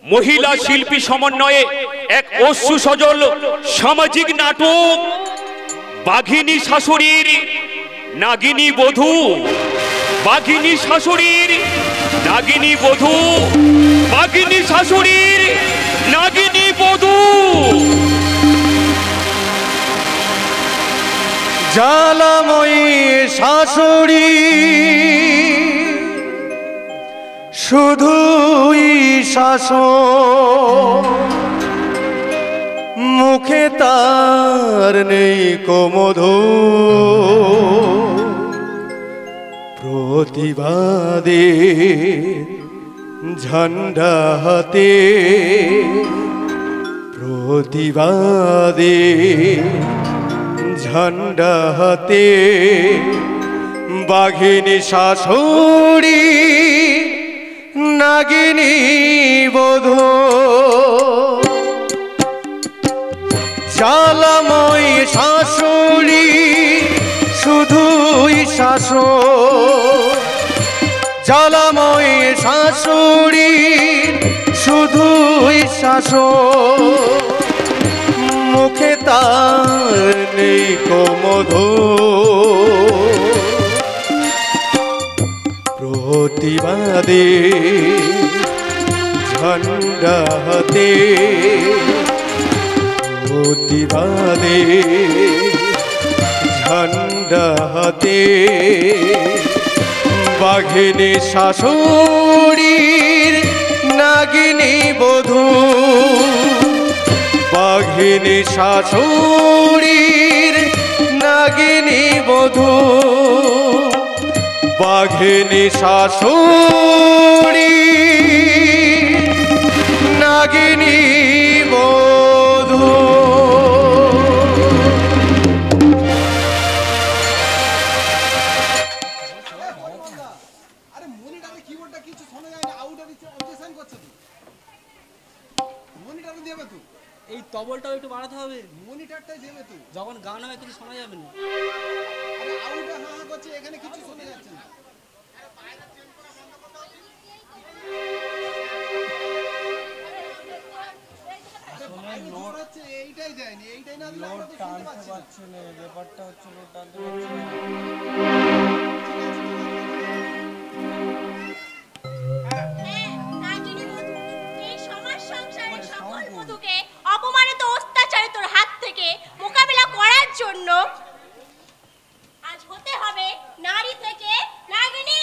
महिला शिल्पी समन्वये एक अश्रु सजल सामाजिक नाटक बाघिनी शाशुड़ीर नागिनी बधू बाघिनी शाशुड़ीर नागिनी बधू बाघिनी शाशुड़ीर नागिनी बधू জ্বালাময়ী শাশুড়ি শুধুই শাসন মুখে তার নেই কোমধু প্রতিবাদে ঝান্ডা হাতে প্রতিবাদে झंडा हाथे बाघिनी शाशुड़ी नागिनी बधू জ্বালাময়ী শাশুড়ি শুধুই শাসন জ্বালাময়ী শাশুড়ি শুধুই শাসন मुखे तार नेई कोमधु प्रतिबादे झंडा हाथे प्रतिबादे झंडा हाथे बाघिनी शाशुड़ीर नागिनी बधू बाघिनी शाशुड़ीर नागिनी बधू बाघिनी शाशुड़ी नागिनी बधू এই তবলটাও একটু বাড়াতে হবে মনিটরটাই দেবে তুই যখন গান হবে কিছু শোনা যাবে না আরে আউটে হা হা করছে এখানে কিছু শোনা যাচ্ছে না আরে বাইরে চেঞ্জ করা বন্ধ করতে হবে সময় নোট হচ্ছে এইটাই দেয়নি এইটাই না দিলে আমরা তো শুনতে পাচ্ছি না ব্যাপারটা হচ্ছে নোট টানতে পারছি না अपमानित अत्याचारित हाथ থেকে মোকাবিলা করার জন্য আজ হতে হবে নারী থেকে নাগিনী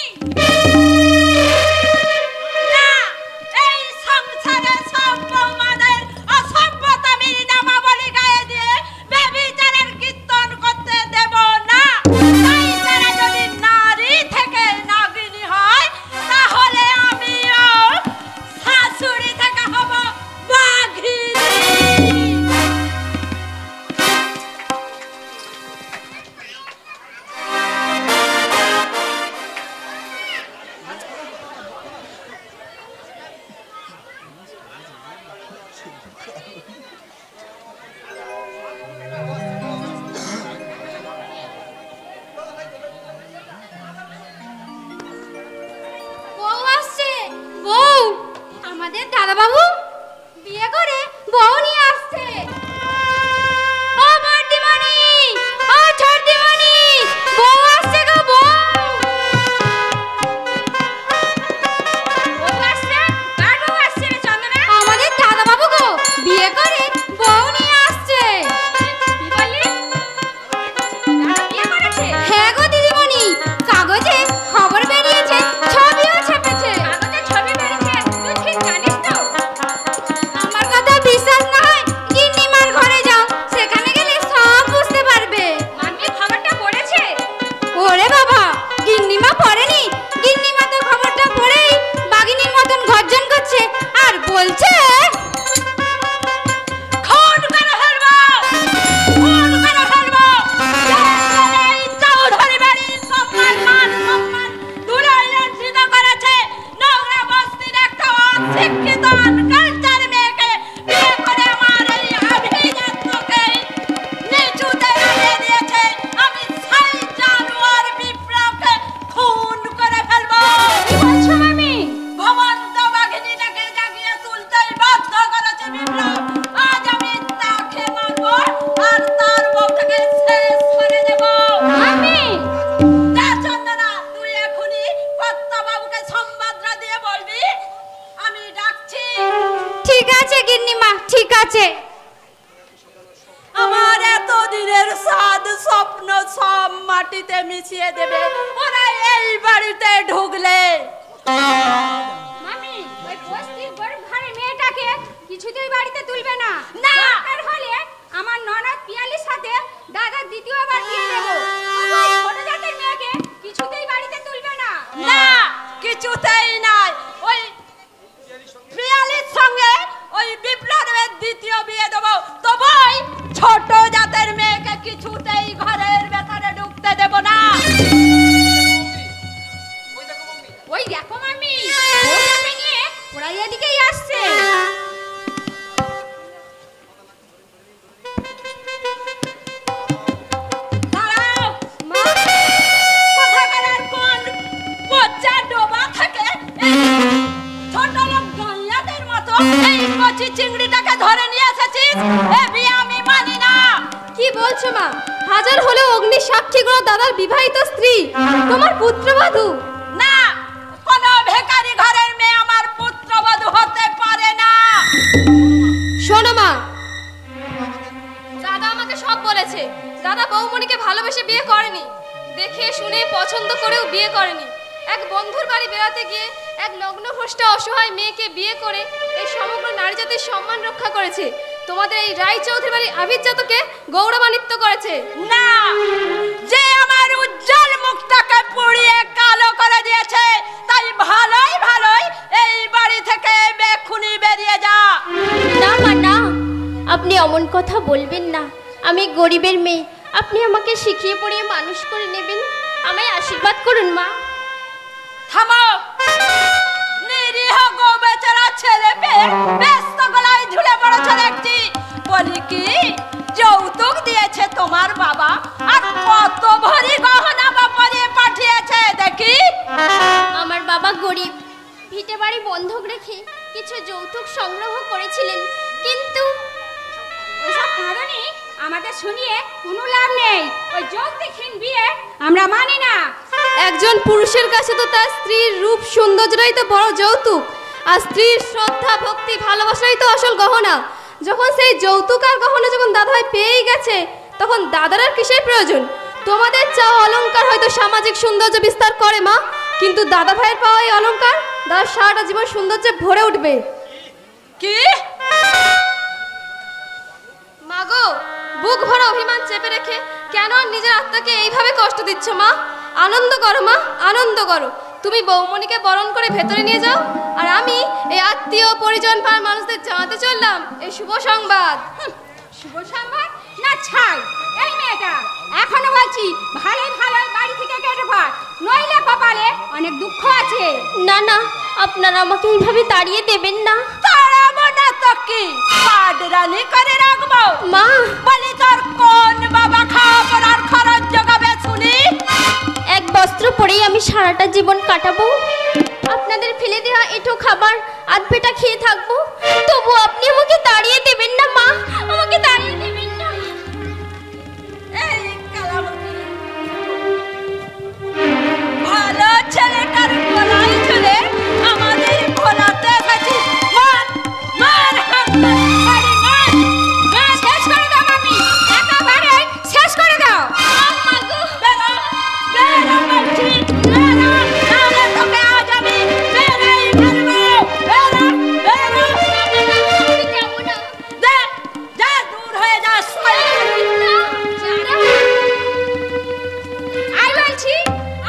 না এই সংসারে সব বৌমাদের অসভ্যতামি নামাবলী গায়ে দিয়ে ব্যভিচারের কীর্তন করতে দেব না তাই তারা যদি নারী থেকে নাগিনী হয় তাহলে আমিও শাশুড়ি থেকে হব বাঘিনী বউ আসছে বউ আমাদের দাদা বাবু বিয়ে করে বউ নিয়ে আসছে ও বর্দিমণি ও ছোটদিমণি বউ আসছে গো বউ আসছে কার বউ আসছে রে চন্দনা আমাদের দাদা বাবু গো বিয়ে করে বউ নিয়ে আসছে কি বললি দাদা বিয়ে করেছে হ্যাঁ গো দিদিমণি কাগজে খবর বেরিয়েছে ছবিও ছেপেছে কাগজে ছবি বেরিয়েছে তুই ঠিক জানিস তো আমার কথা বিশ্বাস না হয় গিন্নিমার ঘরে যাও সেখানে গেলে সব বুঝতে পারবে মাম্মি খবরটা পড়েছে ওরে বাবা গিন্নিমা পড়েনি গিন্নিমা তো খবরটা পড়েই বাঘিনীর মতন গর্জন করছে আর বলছে খুন করে ফেলবো খুন করে ফেলবো এই চৌধুরী বাড়ির সম্মান মান সম্মান ধুলোয় লাঞ্ছিত করেছে নোংরা বস্তির একটা অশিক্ষিত আনকালচার মেয়েকে বিয়ে করে আমার এই অভিজাত্যকে নিচুতে নামিয়ে দিয়েছে আমি সাই জানোয়ার বিপ্লবকে খুন করে ফেলবো কি বলছো মামি ভবন্ত বাঘিনী আছে গিন্নিমা, ঠিক আছে। আমার এত দিনের সাদ স্বপ্ন সব মাটিতে মিশিয়ে দেবে ওরা এই বাড়িতে ঢুকলে। মামি, ওই বস্তির গরিব ঘরের মেয়েটাকে কিছুতেই বাড়িতে তুলবে না। না। দরকার হলে আমার ননদ পিয়ালির সাথে দাদার দ্বিতীয়বার বিয়ে দেবো। ওই ছোট জাতের মেয়েকে কিছুতেই বাড়িতে তুলবে না। না, কিছুতেই নাই। ওই পিয়ালির সঙ্গে ওই বিপ্লবের দ্বিতীয় বিয়ে দেবো, তবুই ছোট জাতের মেয়েকে কিছুতেই ঘরের ভেতরে ঢুকতে দেব না। ওই দেখো মামি, ওটাকে নিয়ে ওরা এদিকেই আসছে। দাঁড়াও, মা, কোথাকার আর কোন পচা ডোবা থাকে এই ছোট লোক গাইয়াদের মতো এই কচি চিংড়িটাকে ধরে নিয়ে এসেছিস? এ বিয়ে আমি মানি না। কি বলছো মা? হাজার হলেও অগ্নি সাক্ষীগুলো দাদার বিবাহিত স্ত্রী, তোমার পুত্রবধূ। না, কোনো ভিখারি ঘরের মেয়ে আমার পুত্রবধূ হতে পারে না। শোনো মা, দাদা আমাকে সব বলেছে। দাদা বৌমণিকে ভালোবেসে বিয়ে করেনি, দেখে শুনে পছন্দ করেও বিয়ে করেনি। এক বন্ধুর বাড়ি বেড়াতে গিয়ে এক লগ্নভ্রষ্ট অসহায় মেয়েকে বিয়ে করে এই সমগ্র নারী জাতির সম্মান রক্ষা করেছে। তোমাদের এই রায়চৌধুরী বাড়ির আভিজাতকে গৌরবান্বিত করেছে। না, যে আমার উজ্জ্বল মুখটাকে পুড়িয়ে কালো করে দিয়েছে, তাই ভালোই ভালোই এই বাড়ি থেকে বেখুনি বেরিয়ে যা। না মা না, আপনি অমন কথা বলবেন না। আমি গরিবের মেয়ে, আপনি আমাকে শিখিয়ে পড়িয়ে মানুষ করে নেবেন। আমায় আশীর্বাদ করুন মা। থামো, নিরীহ গো বেচারা ছেলে পেয়ে ব্যস্ত গলায় ঝুলে পড়েছে দেখছি। বলি কি, যৌতুক দিয়েছে তোমার বাবা, আর কত ভরি গহনা বা পরিয়ে পাঠিয়েছে দেখি। আমার বাবা গরিব, ভিটে বাড়ি বন্ধক রেখে কিছু যৌতুক সংগ্রহ করেছিলেন, কিন্তু ওইসব কারণে আমাদের শুনিয়ে কোনো লাভ নেই। ওই যৌতুকহীন বিয়ে আমরা মানি না। একজন পুরুষের কাছে তো তার স্ত্রীর রূপ সৌন্দর্যটাই তো বড় যৌতুক, আর স্ত্রীর শ্রদ্ধা ভক্তি ভালোবাসাই তো আসল গহনা। যখন সেই যৌতুক আর গহনা যখন দাদাভাই পেয়েই গেছে, তখন দাদার আর কিসের প্রয়োজন? তোমাদের চাওয়া অলংকার হয়তো সামাজিক সৌন্দর্য বিস্তার করে মা, কিন্তু দাদা ভাইয়ের পাওয়া এই অলংকার দাদার সারাটা জীবন সৌন্দর্যে ভরে উঠবে। কি? মাগো, বুক ভরা অভিমান চেপে রেখে কেন আর নিজের আত্মাকে এইভাবে কষ্ট দিচ্ছ মা? আনন্দ করো মা, আনন্দ করো। তুমি বৌমণিকে বরণ করে ভেতরে নিয়ে যাও, আর আমি এই আত্মীয় পরিজন পাড়ার মানুষদের জানাতে চললাম এই শুভ সংবাদ। শুভ সংবাদ না ছাই। এই মেয়েটা এখনো বলছি ভালোই ভালোই বাড়ি থেকে কেটে পড়, নইলে কপালে অনেক দুঃখ আছে। না না, আপনারা আমাকে এইভাবে তাড়িয়ে দেবেন না। তাড়াবো না তো কি, পাডরানি করে রাখবো। মা, বলি তোর কোন বাবা খাওয়া পড়ার খরচ জোগাবে শুনি? এক বস্ত্র পরেই আমি সারাটা জীবন কাটাবো। আপনাদের ফেলে দেওয়া এঁঠো খাবার আধপেটা খেয়ে থাকবো, তবু আপনি আমাকে তাড়িয়ে দেবেন না মা, আমাকে তাড়িয়ে দেবেন না। এই কালামতি, ভালো ছেলেটার গলায় ঝুলে আমাদের ভোলাতে এসেছিস। মার, মার, হাত মারি, মার, মার। শেষ করে দাও মামি, একেবারে শেষ করে দাও। বেরো, বেরো বলছি, বেরো, নাহলে তোকে আজ আমি বেরোই ফেলবো। বেরো, বেরো। যাবো না। যা, যা, দূর হয়ে যা, আই বলছি,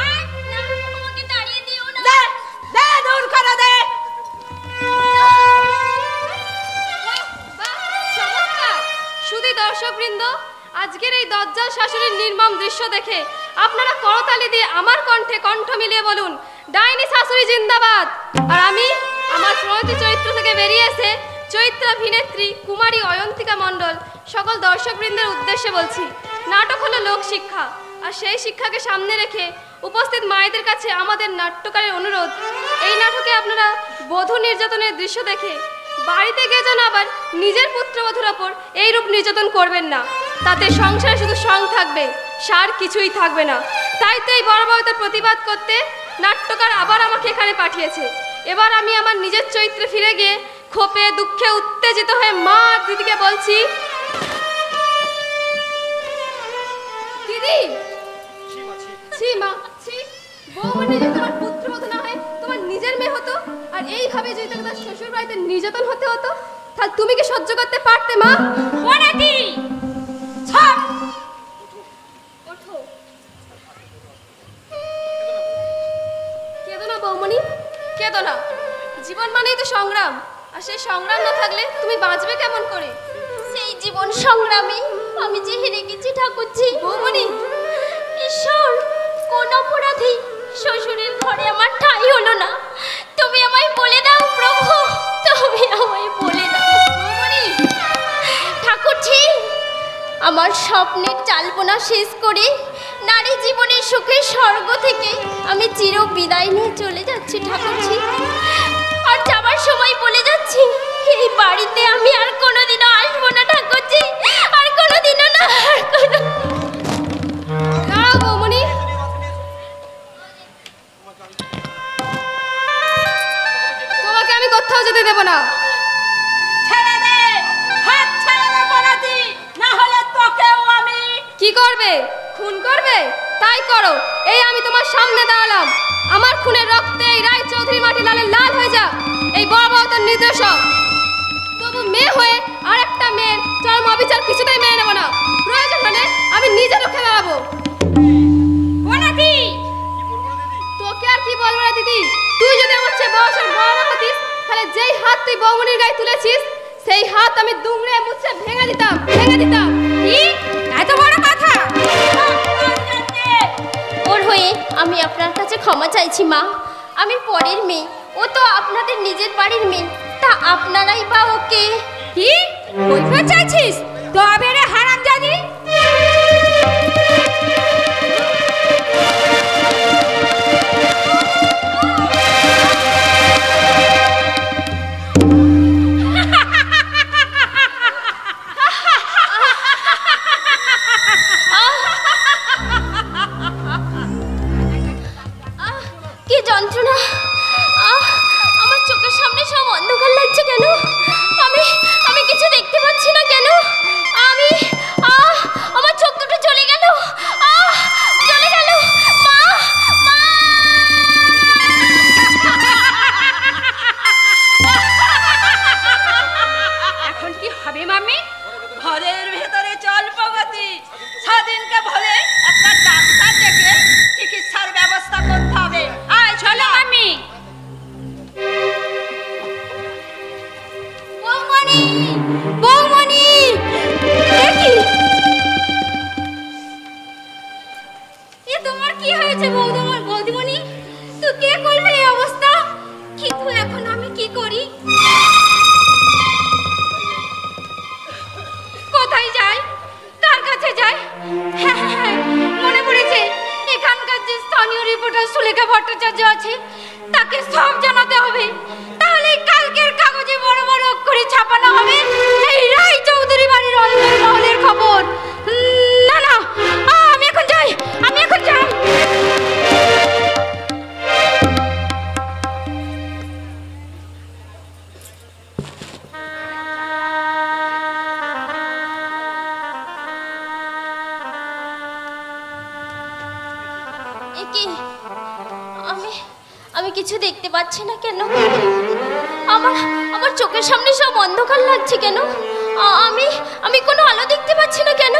আয়, না, আমাকে তাড়িয়ে দিও না। দে, দে, দূর করে দে। শুধু দর্শকবৃন্দ, আজকের এই দজ্জাল শাশুড়ির নির্মম দৃশ্য দেখে আপনারা করতালি দিয়ে আমার কণ্ঠে কণ্ঠ মিলিয়ে বলুন, ডাইনি শাশুড়ি জিন্দাবাদ। আর আমি আমার প্রণতি চরিত্র থেকে বেরিয়ে এসে চৈত্রাভিনেত্রী কুমারী অয়ন্তিকা মণ্ডল সকল দর্শকবৃন্দের উদ্দেশ্যে বলছি, নাটক হলো লোকশিক্ষা, আর সেই শিক্ষাকে সামনে রেখে উপস্থিত মায়েদের কাছে আমাদের নাট্যকারের অনুরোধ, এই নাটকে আপনারা বধূ নির্যাতনের দৃশ্য দেখে বাড়িতে গিয়ে যেন আবার নিজের পুত্রবধূর ওপর এইরূপ নির্যাতন করবেন না। তাতে সংসারে শুধু সং থাকবে, সার কিছুই থাকবে না। তাই তো এই বর্বরতার প্রতিবাদ করতে নাট্যকার আবার আমাকে এখানে পাঠিয়েছে। এবার আমি আমার নিজের চরিত্রে ফিরে গিয়ে ক্ষোভে দুঃখে উত্তেজিত হয়ে মা দিদিকে বলছি, দিদি ছি মা ছি, বৌমনি যদি তোমার পুত্রবধূ না হয় তোমার নিজের মেয়ে হতো, আর এইভাবে যদি তার শ্বশুর বাড়িতে নির্যাতন হতে হতো, তাহলে তুমি কি সহ্য করতে পারতে মা? বনাতি ছাড়, ওঠো। কেঁদো না বৌমনি, কেঁদো না। জীবন মানেই তো সংগ্রাম, আর সেই সংগ্রাম না থাকলে তুমি বাঁচবে কেমন করে? সেই জীবন সংগ্রামে আমি যে হেরে গেছি ঠাকুরজি। বৌমনি, ঈশ্বর, কোন অপরাধী শ্বশুরের ঘরে আমার ঠাঁই হলো না, তুমি আমায় বলে দাও প্রভু, তুমি আমায় বলে দাও। বৌমনি, ঠাকুরজি, আমার স্বপ্নের চালপনা শেষ করে নারী জীবনের সুখের স্বর্গ থেকে আমি চির বিদায় নিয়ে চলে যাচ্ছি ঠাকুরজি। আর যাবার সময় বলে যাচ্ছি, এই বাড়িতে আমি আর কোনোদিনও আসবো না ঠাকুরজি, আর কোনোদিনও না, আর কোনো। দাঁড়াও বৌমনি, তোমাকে আমি কোথাও যেতে দেব না। ছেড়ে দে, হাত ছেড়ে দে বনাতি, না হলে তোকেও আমি। কি করবে? খুন করবে? তাই করো, এই আমি তোমার সামনে দাঁড়ালাম। আমার খুনের রক্তে এই রায় চৌধুরী মাটি লালে লাল হয়ে যাক, এই বড় বড় তোর নির্দেশ। তবু মেয়ে হয়ে আর একটা মেয়ের চরম অবিচার কিছুতেই মেনে নেব না। প্রয়োজন হলে আমি নিজে রুখে দাঁড়াবো। বনাতি, তোকে আর কি বলবো রে দিদি, তুই যদি আমার চেয়ে বয়সের বড় না হতিস, তাহলে যেই হাত তুই বৌমনির গায়ে তুলেছিস, সেই হাত আমি দুমড়ে মুছে ভেঙে দিতাম, ভেঙে দিতাম। কি এত বড় কথা? ওর হয়ে আমি আপনার কাছে ক্ষমা চাইছি মা। আমি পরের মেয়ে, ও তো আপনাদের নিজের বাড়ির মেয়ে, তা আপনারাই বা ওকে। কি বলতে চাইছিস? তবে রে হারামজাদি, কি যন্ত্রণা! আমার চোখের সামনে সব অন্ধকার লাগছে কেন? আমি আমি কিছু দেখতে পাচ্ছি না কেন? আমি আমার চোখ দুটো জ্বলে গেল, জ্বলে গেল। মা, মা! এখন কি হবে মামি? ঘরের ভেতরে চল প্রগতি, স্বাধীনকে বলে একটা ডাক্তার ডেকে চিকিৎসার ব্যবস্থা করতে হবে। আয় চলো মামি। বৌমনি, বৌমনি, দেখি এ তোমার কি হয়েছে বৌদিমণি? তুই কে করলে এই অবস্থা? কিন্তু এখন আমি কি করি? কোথায় যাই? কার কাছে যাই? হ্যাঁ হ্যাঁ হ্যাঁ, মনে পড়েছে, এখানকার যে স্থানীয় রিপোর্টার সুলেখা ভট্টাচার্য আছে, তাকে সব জানাতে হবে। তাহলে কালকের কাগজে বড় বড় অক্ষরে ছাপানো হবে এই রায় চৌধুরী বাড়ির অন্দর মহলের খবর। না না, আমি এখন যাই, আমি এখন যাই। একি আমি আমি কিছু দেখতে পাচ্ছি না কেন? আমার আমার চোখের সামনে সব অন্ধকার লাগছে কেন? আমি আমি কোনো আলো দেখতে পাচ্ছি না কেন?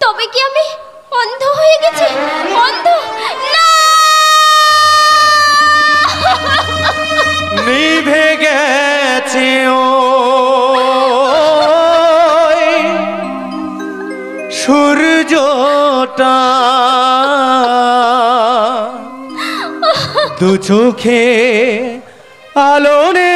তবে কি আমি অন্ধ হয়ে গেছি? অন্ধ না! নিভে গেছে ও সূর্যটা দু চোখে আলোনে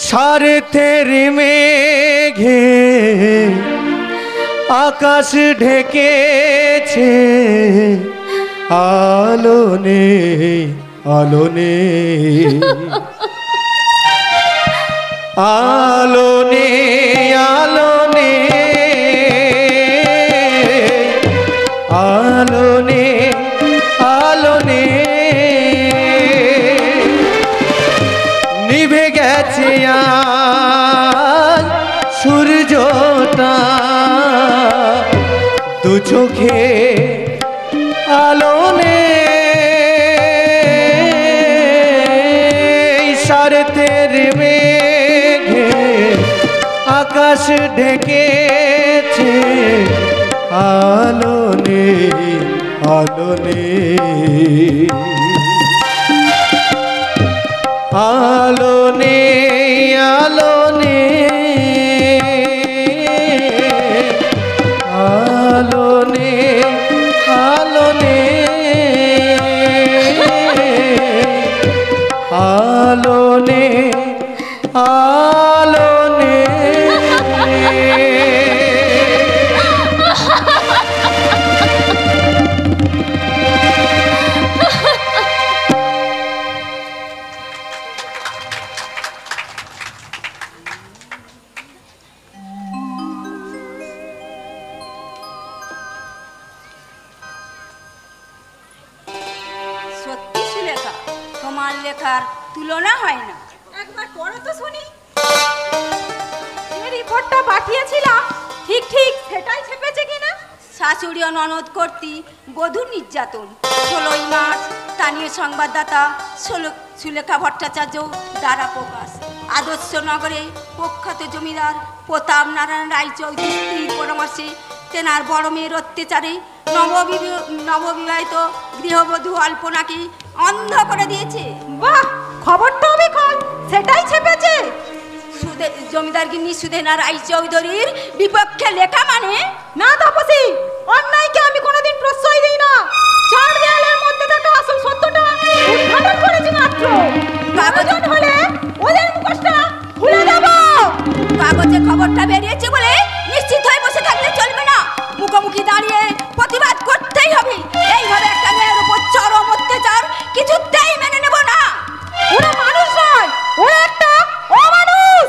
সারেথের মেঘে আকাশ ঢেকেছে আলো নেই, আলো নেই, আলো নেই, আলো নেই, আলো নেই, চোখে আলো নেই, সারতের মেঘে আকাশ ঢেকেছে, আলো নেই, আলো নেই, আলো নেই, আলো নেই, আলো নেই, আলো নেই, আলো নেই, আলো নেই। সত্যি সুলেখা, তোমার লেখার তুলনা হয় না। একবার পড়ো তো শুনি। যে রিপোর্টটা পাঠিয়েছিলাম ঠিক ঠিক সেটাই ছেপেছে কিনা? শাশুড়ি ও ননদ কর্তৃ বধূ নির্যাতন, 16ই মার্চ স্থানীয় সংবাদদাতা সুলেখা ভট্টাচার্য দ্বারা প্রকাশ। আদর্শ নগরে প্রখ্যাত জমিদার প্রতাপ নারায়ণ রায়চৌধুরীর পরামর্শে তেনার বড় মেয়ের অত্যাচারে নববিবাহিত গৃহবধূ অল্পনাকে অন্ধ করে দিয়েছে। বাহ, খবরটা বিকল, সেটাই ছেপেছে। জমিদার গিন্নি সুধেনা রায়চৌধুরীর বিপক্ষে লেখা মানে? না তাপসী, অন্যায়কে আমি কোনোদিন প্রশ্রয় দিই না। চার দেয়ালের মধ্যে থাকা আসল সত্যটা উদ্ঘাটন করেছি মাত্র। প্রয়োজন হলে ওদের মুখোশটা খুলে দেব। কাগজে খবরটা বেরিয়েছে বলে নিশ্চিত হয়ে বসে থাকলে চলবে না, মুখোমুখি দাঁড়িয়ে প্রতিবাদ করতেই হবে। এইভাবে একটা মেয়ের উপর চরম অত্যাচার কিছুতেই মেনে নেব না। ওরা মানুষ নয়, ওরা একটা অমানুষ।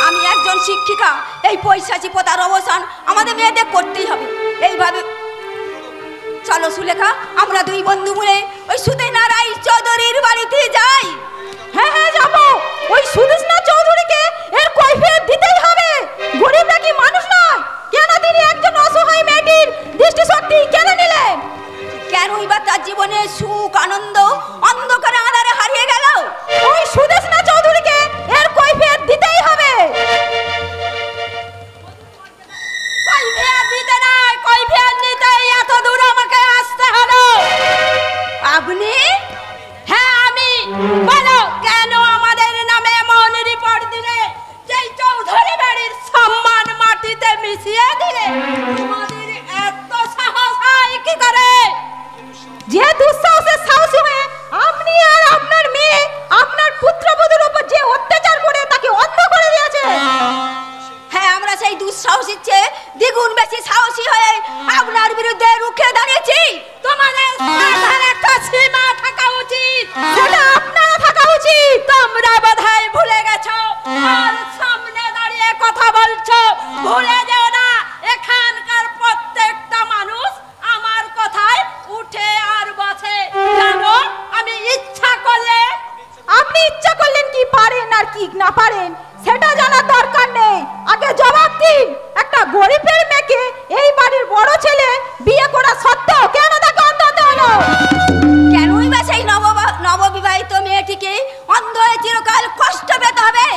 আমি একজন শিক্ষিকা, এই পৈশাচী প্রথার অবসান আমাদের মেয়েদের করতেই হবে। এইভাবে চলো সুলেখা, আমরা দুই বন্ধু মিলে ওই সুধেনা রায়চৌধুরীর বাড়িতে যাই। হ্যাঁ হ্যাঁ যাবো। ওই সুদেশনা চৌধুরীকে এর কৈফিয়ত দিতেই হবে। গরিবরা কি মানুষ নয়? কেন তিনি একজন অসহায় মেয়েটির দৃষ্টিশক্তি কেড়ে নিলেন? কেনই বা তার জীবনে সুখ আনন্দ অন্ধকারে আঁধারে হারিয়ে গেল? ওই সুদেশনা চৌধুরীকে এর কৈফিয়ত দিতেই হবে। কৈফিয়ত দিতে নয়, কৈফিয়ত নিতেই এত দূর আমাকে আসতে হলো। আপনি? হ্যাঁ আমি। বলো, কেন আমাদের নামে এমন রিপোর্ট দিলে? যেই চৌধুরী বাড়ির সম্মান মাটিতে মিশিয়ে দিলে। তোমাদের এত সাহস হয় কি করে? যে দুঃসাহসের সাহসী হয়ে আপনি আর আপনার মেয়ে আপনার পুত্রবধূর উপর যে অত্যাচার করে তাকে অন্ধ করে দিয়েছে। হ্যাঁ, আমরা সেই দুঃসাহসীর চেয়ে দ্বিগুণ বেশি সাহসী হয়ে আপনার বিরুদ্ধে রুখে দাঁড়িয়েছি। তোমাদের সাধারণ একটা সীমা থাকা উচিত। সেটা আপনারা থাকা উচিত। তোমরা বোধহয় ভুলে গেছো, আর সামনে দাঁড়িয়ে কথা বলছো। ভুলে যেও না, এখানকার প্রত্যেকটা মানুষ আমার কথায় উঠে আর বসে। জানো, আমি ইচ্ছা করলে। আপনি ইচ্ছা করলেন কি পারেন আর কি না পারেন সেটা জানার দরকার নেই। আগে জবাব দিন, একটা গরিবের মেয়েকে এই বাড়ির বড় ছেলে বিয়ে করা সত্ত্বেও কেন তাকে অন্ধ হতে হলো? কেনই বা সেই নববিবাহিত মেয়েটিকে অন্ধ হয়ে চিরকাল কষ্ট পেতে হবে?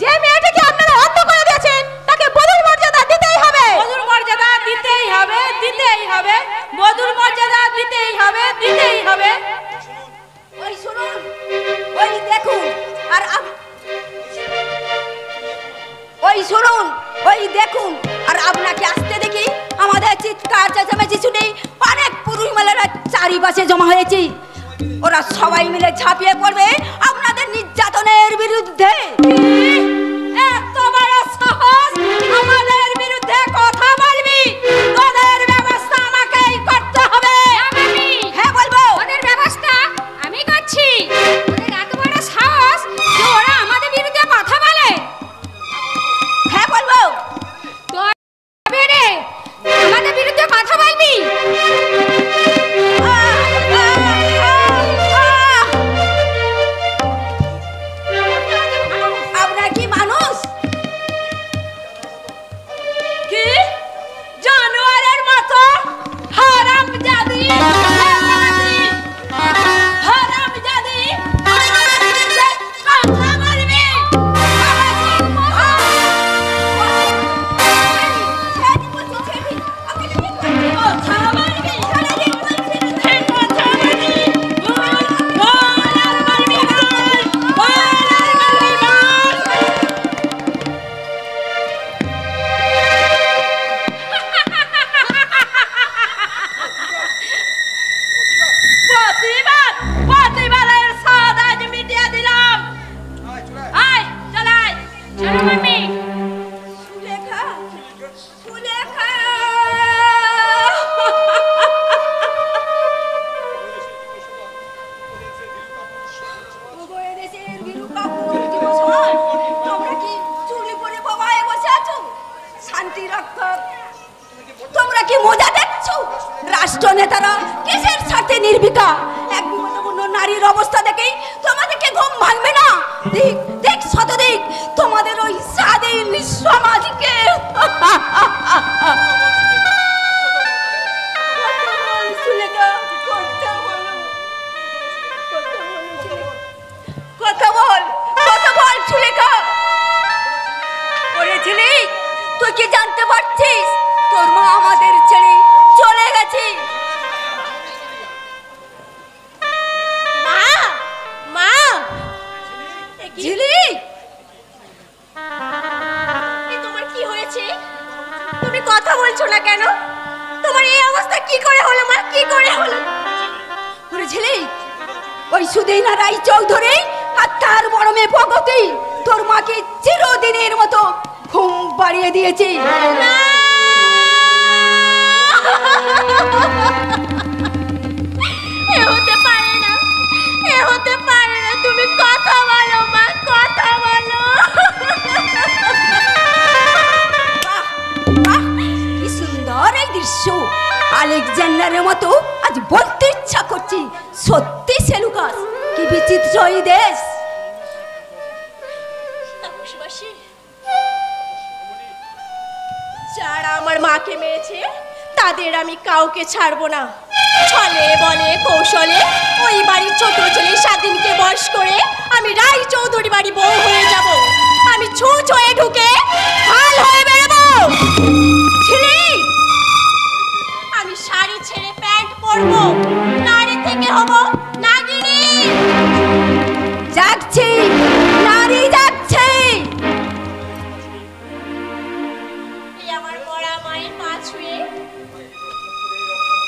যে মেয়েটিকে আপনারা অন্ধ করে দিয়েছেন তাকে বধূর মর্যাদা দিতেই হবে। বধূর মর্যাদা দিতেই হবে, দিতেই হবে। বধূর মর্যাদা দিতেই হবে, দিতেই হবে। ওই শুনুন, ওই দেখুন, আর ওই শুনুন, ওই দেখুন, আর আপনাকে আসতে দেখি আমাদের চিৎকার চেঁচামেচি শুনে অনেক পুরুষ মেলেরা চারিপাশে জমা হয়েছে। ওরা সবাই মিলে ঝাঁপিয়ে পড়বে আপনাদের নির্যাতনের বিরুদ্ধে। এত বড় সাহস আমাদের বিরুদ্ধে কথা বলবি? তোদের ব্যবস্থা আমাকেই করতে হবে। হ্যাঁ বলবো, ওদের ব্যবস্থা আমি করছি। ওদের এত বড় সাহস যে ওরা আমাদের বিরুদ্ধে কথা বলে। হ্যাঁ বলবো। তবে রে, আমাদের বিরুদ্ধে কথা বলবি? আপনার কি মানুষ? দুষ্ট নেতারা কিসের স্বার্থে নির্বিকা? এক বিপন্ন নারীর অবস্থা দেখেই তোমাদেরকে ঘুম ভাঙবে না? দেখ দেখ শতদিক তোমাদের ওই স্বাধীন সমাজকে। কথা বল, কথা বল সুলেখা। ওরে ঝিলিক, তুই কি জানতে পারছিস তোর মা আমাদের ছেড়ে চলে গেছে? মা, মা, ঝিলিক, তোমার কি হয়েছে? তুমি কথা বলছো না কেন? তোমার এই অবস্থা কি করে হলো মা, কি করে হলো? ওরে ঝিলিক, ওই সুদেইনা রায় চৌধুরী আর তার বড় মেয়ে ভগতী তোর মাকে চিরদিনের মতো ঘুম পাড়িয়ে দিয়েছে। এ হতে পারে না, এ হতে পারে না। তুমি কথা বলো মা, কথা বলো। কি সুন্দর এই দৃশ্য! আলেকজান্ডারের মতো আজ বলতে ইচ্ছা করছি, সত্যি সেলুকাস কি বিচিত্র এই দেশ। যারা আমার মাকে মেরেছে তাদের আমি কাউকে ছাড়বো না। ছলে বলে কৌশলে ওই বাড়ির ছোট ছেলে স্বাধীনকে বশ করে আমি রায় চৌধুরী বাড়ি বউ হয়ে যাব। আমি ছুঁচ হয়ে ঢুকে হাল হয়ে বেরোবো। আমি শাড়ি ছেড়ে প্যান্ট পরবো, নারী থেকে হব নাগিনী। যাচ্ছে নারী যাচ্ছে। আমার মরা মায়ের পা ছুঁয়ে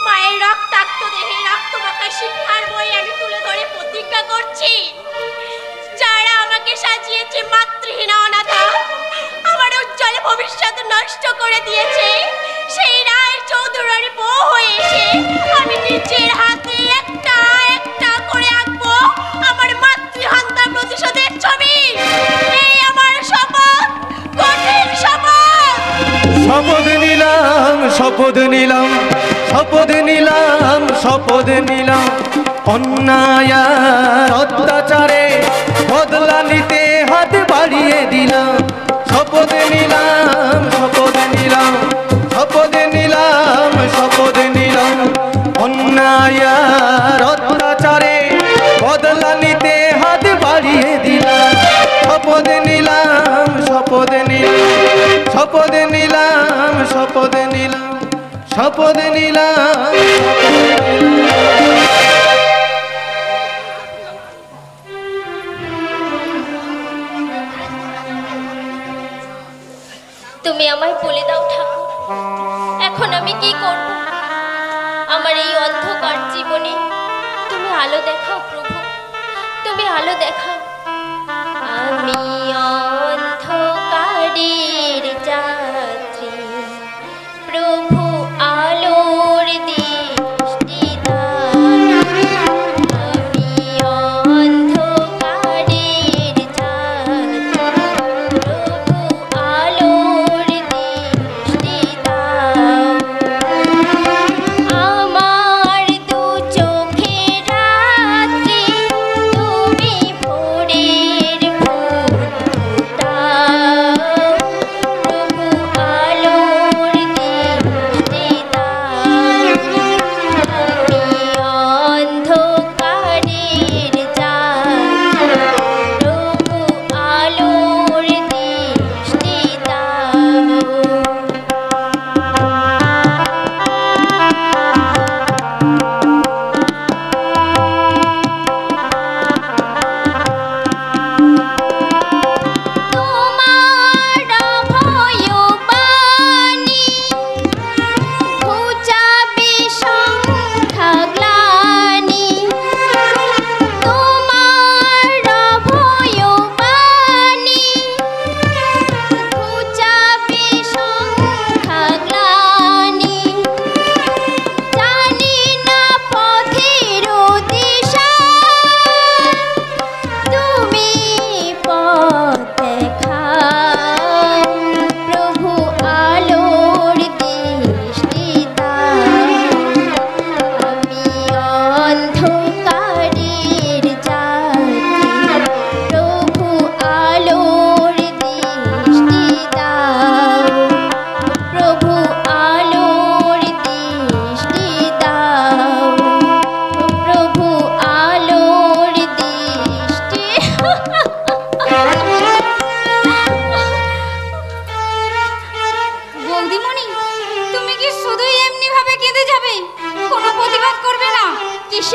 মায়ের রক্তাক্ত দেহে রক্ত মাখা শিক্ষার বই আমি তুলে ধরে প্রতিজ্ঞা করছি, যারা আমাকে সাজিয়েছে মাতৃহীনা অনাথা, আমার উজ্জ্বল ভবিষ্যৎ নষ্ট করে দিয়েছে, সেই রায় চৌধুরীর বউ হয়ে এসে আমি নিজের হাতে একটা একটা করে আঁকবো আমার মাতৃহত্যা প্রতিশোধের ছবি। এই আমার শপথ, কঠিন শপথ। শপথ নিলাম, শপথ নিলাম, শপথ নিলাম, শপথ নিলাম, অন্যায় আর অত্যাচারে বদলা নিতে হাত বাড়িয়ে দিলাম। শপথ নিলাম, শপথ নিলাম, শপথ নিলাম, শপথ নিলাম, অন্যায় আর অত্যাচারে বদলা নিতে হাত বাড়িয়ে দিলাম। শপথ নিলাম, শপথ নিলাম, শপথ নিলাম, শপথ নিলাম, শপথ নিলাম। তুমি আমায় বলে দাও ঠাকুর, এখন আমি কি করব? আমার এই অন্ধকার জীবনে তুমি আলো দেখাও প্রভু, তুমি আলো দেখাও। আমি অন্ধকারের যাত্রী, প্রভু আলোর দৃষ্টি দান। আমি অন্ধকারের যাত্রী, প্রভু আলোর দৃষ্টি দাও। আমার দু চোখে রাত্রি তুমি ভোরের ফুল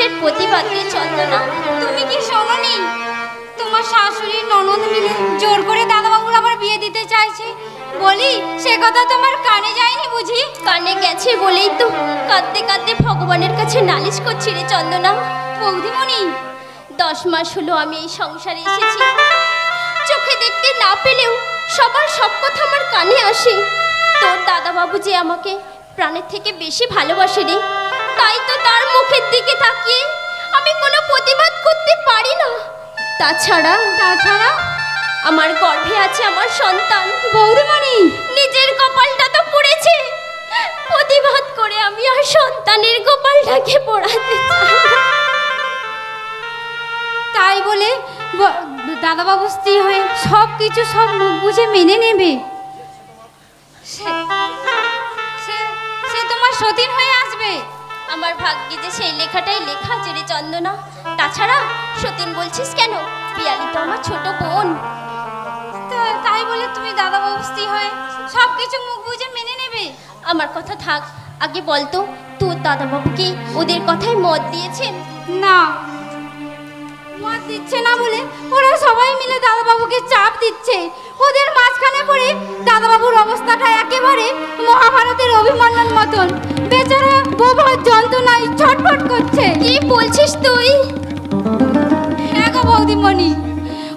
কিসের প্রতিবাদ রে চন্দনা? তুমি কি শোনোনি? তোমার শাশুড়ি ননদ মিলে জোর করে দাদাবাবুর আবার বিয়ে দিতে চাইছে। বলি সে কথা তোমার কানে যায়নি বুঝি? কানে গেছে বলেই তো কাঁদতে কাঁদতে ভগবানের কাছে নালিশ করছি রে চন্দনা। বৌদিমণি, 10 মাস হলো আমি এই সংসারে এসেছি। চোখে দেখতে না পেলেও সবার সব কথা আমার কানে আসে। তোর দাদাবাবু যে আমাকে প্রাণের থেকে বেশি ভালোবাসে রে, তাই তো তার মুখের দিকে তাকিয়ে আমি কোনো প্রতিবাদ করতে পারি না। তাছাড়া আমার গর্ভে আছে আমার সন্তান। বৌদিমণি, নিজের কপালটা তো পুড়েছে, প্রতিবাদ করে আমি আর সন্তানের কপালটাকে পোড়াতে চাই না। তাই বলে দাদাবাবু স্ত্রী হয়ে সব কিছু সব মুখ বুঝে মেনে নেবে? সে তোমার সতীন হয়ে আসবে। আমার ভাগ্যে যে সেই লেখাটাই লেখা আছে রে চন্দনা। তাছাড়া সতীন বলছিস কেন? পিয়ালি তো আমার ছোট বোন। তাই বলে তুমি দাদাবাবু স্ত্রী হয়ে সব কিছু মুখ বুঝে মেনে নেবে? আমার কথা থাক, আগে বলতো তোর দাদাবাবু কি ওদের কথায় মত দিয়েছেন? না, মত দিচ্ছে না বলে ওরা সবাই মিলে দাদাবাবুকে চাপ দিচ্ছে। ওদের মাঝখানে পড়ে দাদাবাবুর অবস্থাটা একেবারে মহাভারতের অভিমন্যুর মতন। বেচারা বহু যন্ত্রণায় ছটফট করছে। কি বলছিস তুই? হ্যাঁ গো বৌদিমণি,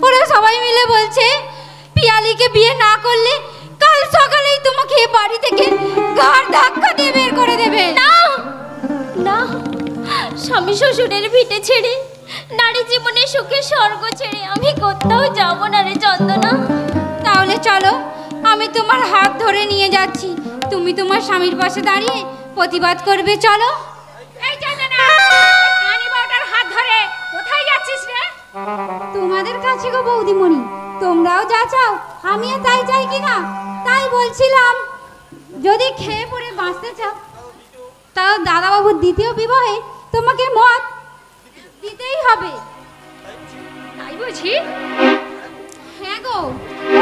ওরা সবাই মিলে বলছে পিয়ালিকে বিয়ে না করলে কাল সকালেই তোমাকে এ বাড়ি থেকে ঘাড় ধাক্কা দিয়ে বের করে দেবে। না না, স্বামী শ্বশুরের ভিটে ছেড়ে, নারী জীবনের সুখে স্বর্গ ছেড়ে আমি কোথাও যাব না রে চন্দনা। তাহলে চলো, আমি তোমার হাত ধরে নিয়ে যাচ্ছি। তুমি তোমার স্বামীর পাশে দাঁড়িয়ে প্রতিবাদ করবে। চলো। এই চন্দনা, কানি বাটার হাত ধরে কোথায় যাচ্ছিস রে? তোমাদের কাছে গো বৌদিমণি, তোমরাও যা চাও আমিও তাই চাই কিনা, তাই বলছিলাম যদি খেয়ে পড়ে বাঁচতে চাও তাও দাদাবাবুর দ্বিতীয় বিবাহে তোমাকে মত দিতেই হবে। তাই বুঝি? হ্যাঁ গো,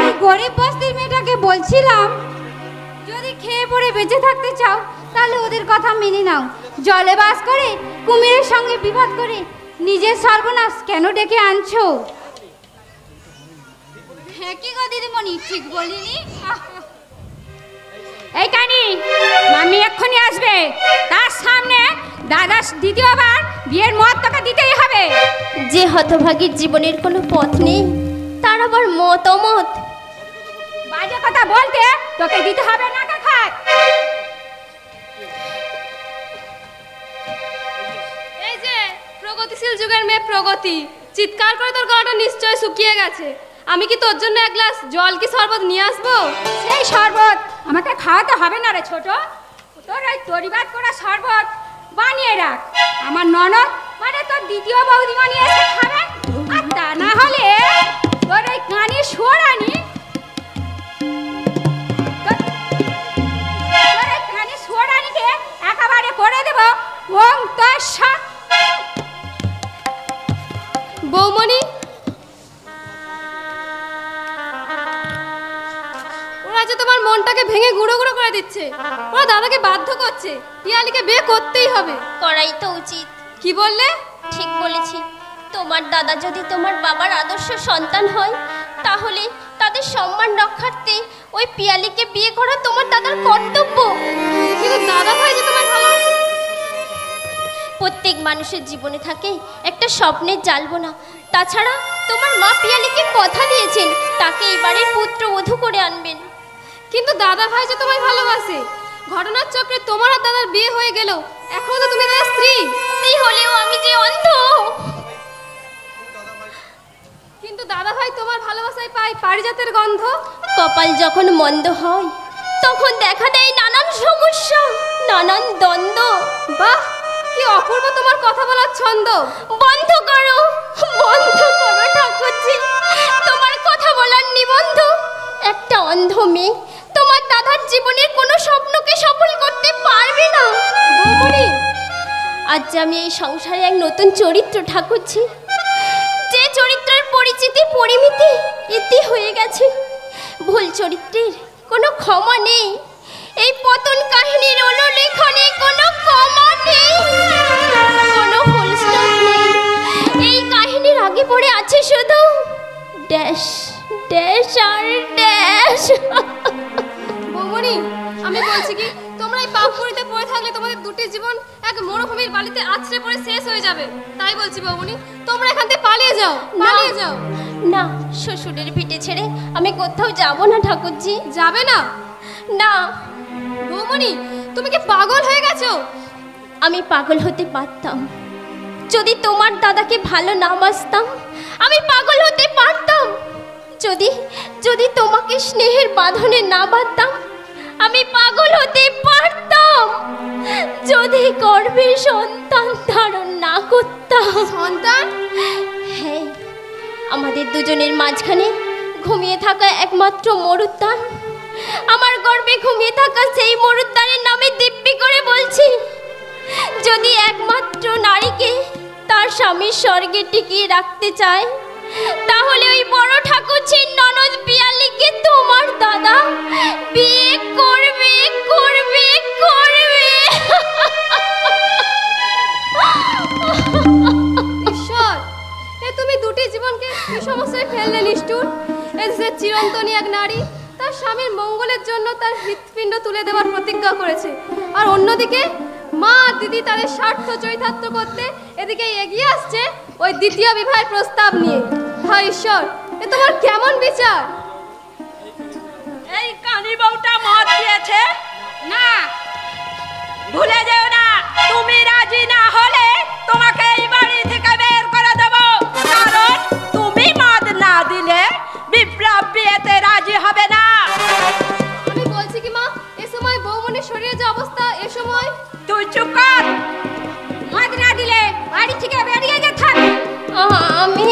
ওই গরিব বস্তির মেয়েটাকে বলছিলাম যদি খেয়ে পড়ে বেঁচে থাকতে চাও তাহলে ওদের কথা মেনে নাও। জলে বাস করে কুমিরের সঙ্গে বিবাদ করে নিজের সর্বনাশ কেন ডেকে আনছো? হ্যাঁ কি গো দিদিমণি, ঠিক বলিনি? এই কানি, মামি এক্ষুনি আসবে। তার সামনে দাদা দ্বিতীয়বার বিয়ের মত তোকে দিতেই হবে। যে হতভাগীর জীবনের কোনো পথ নেই তার আবার মতামত। বাজে কথা বলতে তোকে দিতে হবে না কাকা। এই যে প্রগতিশীল যুগের মেয়ে প্রগতি, চিৎকার করে তোর গলাটা নিশ্চয় শুকিয়ে গেছে। আমি কি তোর জন্য এক গ্লাস জল কি শরবত নিয়ে আসবো? সেই শরবত আমাকে খাওয়াতে হবে না রে ছোট। তোর ওই তরিবাদ করা শরবত বানিয়ে রাখ। আমার ননদ মানে তোর দ্বিতীয় বৌদিমণি এসে খাবে। আর তা না হলে তোর ওই কানে সোরানি, তোর ওই কানে সোরানিকে একেবারে করে দেবো ওং তোর সাথ। বৌমণি, ওরা যে তোমার মনটাকে ভেঙে গুঁড়ো গুঁড়ো করে দিচ্ছে। ওরা দাদাকে বাধ্য করছে, পিয়ালিকে বিয়ে করতেই হবে। করাই তো উচিত। কি বললে? ঠিক বলেছি। তোমার দাদা যদি তোমার বাবার আদর্শ সন্তান হয় তাহলে তাদের সম্মান রক্ষার্থে ওই পিয়ালিকে বিয়ে করা তোমার দাদার কর্তব্য। কিন্তু দাদা ভাই যে তোমার ভালো। প্রত্যেক মানুষের জীবনে থাকে একটা স্বপ্নের জ্বালবোনা। তাছাড়া তোমার মা পিয়ালিকে কথা দিয়েছেন তাকে এবারের পুত্রবধূ করে আনবেন। কিন্তু দাদা ভাই যে তোমায় ভালোবাসে। ঘটনার চক্রে তোমার আর দাদার বিয়ে হয়ে গেল, এখনো তো তুমি দাদার স্ত্রী। স্ত্রী হলেও আমি যে অন্ধ। কিন্তু দাদা ভাই তোমার ভালোবাসায় পায় পারিজাতের গন্ধ। কপাল যখন মন্দ হয় তখন দেখা দেয় নানান সমস্যা, নানান দ্বন্দ্ব। বাহ, কি অপূর্ব তোমার কথা বলার ছন্দ। বন্ধ করো, বন্ধ করো ঠাকুরজি তোমার কথা বলার নিবন্ধ। একটা অন্ধ মেয়ে তোমার দাদার জীবনের কোনো স্বপ্নকে সফল করতে পারবে না। বৌমণি, আজ আমি এই সংসারে এক নতুন চরিত্র ঠাকুরজি, যে চরিত্রের পরিচিতি পরিমিতি ইতি হয়ে গেছে। ভুল চরিত্রের কোনো ক্ষমা নেই। এই পতন কাহিনীর অনুলেখনে কোনো ক্ষমা নেই, কোনো ফুল স্টপ ড্যাশ ড্যাশ আর ড্যাশ। বৌমনি, আমি বলছি কি, তোমরা এই পাপপুরিতে পড়ে থাকলে তোমাদের দুটি জীবন এক মরুভূমির বালিতে আছড়ে পড়ে শেষ হয়ে যাবে। তাই বলছি বৌমনি, তোমরা এখান থেকে পালিয়ে যাও, পালিয়ে যাও। না, শ্বশুরের ভিটে ছেড়ে আমি কোথাও যাব না ঠাকুরজি। যাবে না? না। বৌমনি, তুমি কি পাগল হয়ে গেছো? আমি পাগল হতে পারতাম যদি তোমার দাদাকে ভালো না বাসতাম। আমি পাগল হতে পারতাম যদি যদি তোমাকে স্নেহের বাঁধনে না বাঁধতাম। আমি পাগল হতে পারতাম যদি গর্ভে সন্তান ধারণ না করতাম। সন্তান? হ্যাঁ, আমাদের দুজনের মাঝখানে ঘুমিয়ে থাকা একমাত্র মরুদ্যান। আমার গর্ভে ঘুমিয়ে থাকা সেই মরুদ্যানের নামে দিব্যি করে বলছি, যদি একমাত্র নারীকে তার স্বামীর স্বর্গে টিকিয়ে রাখতে চায়, তাহলে ওই বড় ঠাকুরঝির ননদ পিয়ালিকে তোমার দাদা বিয়ে করবে করবে করবে। ঈশ্বর, এ তুমি দুটি জীবনকে কি সমস্যায় ফেললে নিষ্ঠুর। এ যে চিরন্তনী এক নারী তার স্বামীর মঙ্গলের জন্য তার হৃৎপিণ্ড তুলে দেওয়ার প্রতিজ্ঞা করেছে, আর অন্যদিকে মা আর দিদি তাদের স্বার্থ চরিতার্থ করতে এদিকে এগিয়ে আসছে ওই দ্বিতীয় বিবাহের প্রস্তাব নিয়ে। হায় ঈশ্বর, এ তোমার কেমন বিচার? এই কানি বউটা মত দিয়েছে না, ভুলে যেও না, তুমি রাজি না হলে তোমাকে এই বাড়ি থেকে বের করে দেব। কারণ তুমি মত না দিলে বিপ্লব বিয়েতে রাজি হবে না। আমি বলছি কি মা, এ সময় বৌমনির শরীরে যে অবস্থা, এ সময় তুই চুপ কর। মত না দিলে বাড়ি থেকে বেরিয়ে যেতে হবে। আমি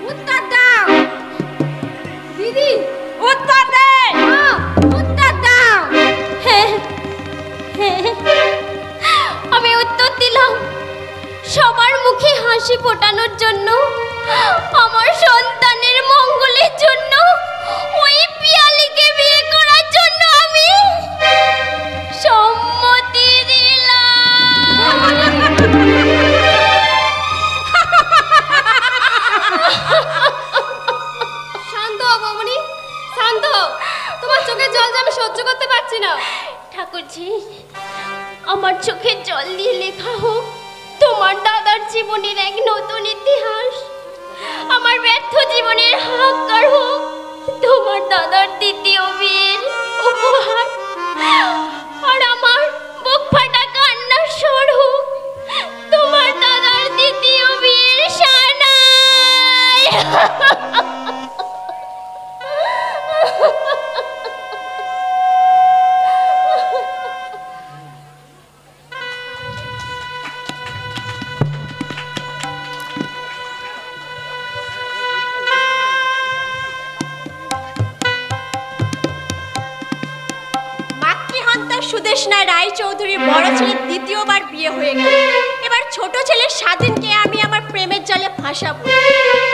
উত্তর দাও দিদি, উত্তর দে। উত্তর দাও। হ্যাঁ, হ্যাঁ, আমি উত্তর দিলাম সবার মুখে হাসি ফোটানোর জন্য, আমার সন্তানের মঙ্গলের জন্য, ওই পিয়ালিকে বিয়ে করার জন্য আমি সম্মতি দিলাম। শান্ত হও বৌমনি, শান্ত হও। তোমার চোখের জল যে আমি সহ্য করতে পারছি না। ঠাকুরজি, আমার চোখের জল দিয়ে লেখা হোক তোমার দাদার জীবনের এক নতুন ইতিহাস। আমার ব্যর্থ জীবনের হাহাকার হোক তোমার দাদার দ্বিতীয় বিয়ের উপহার। আর আমার বুক ফাটা কান্নার স্বর হোক তোমার দাদার দ্বিতীয় বিয়ের সানাই। মাতৃহন্তা সুদেশনা রায়চৌধুরীর বড় ছেলের দ্বিতীয়বার বিয়ে হয়ে গেল। এবার ছোট ছেলে স্বাধীনকে আমি আমার প্রেমের জালে ফাঁসাবো।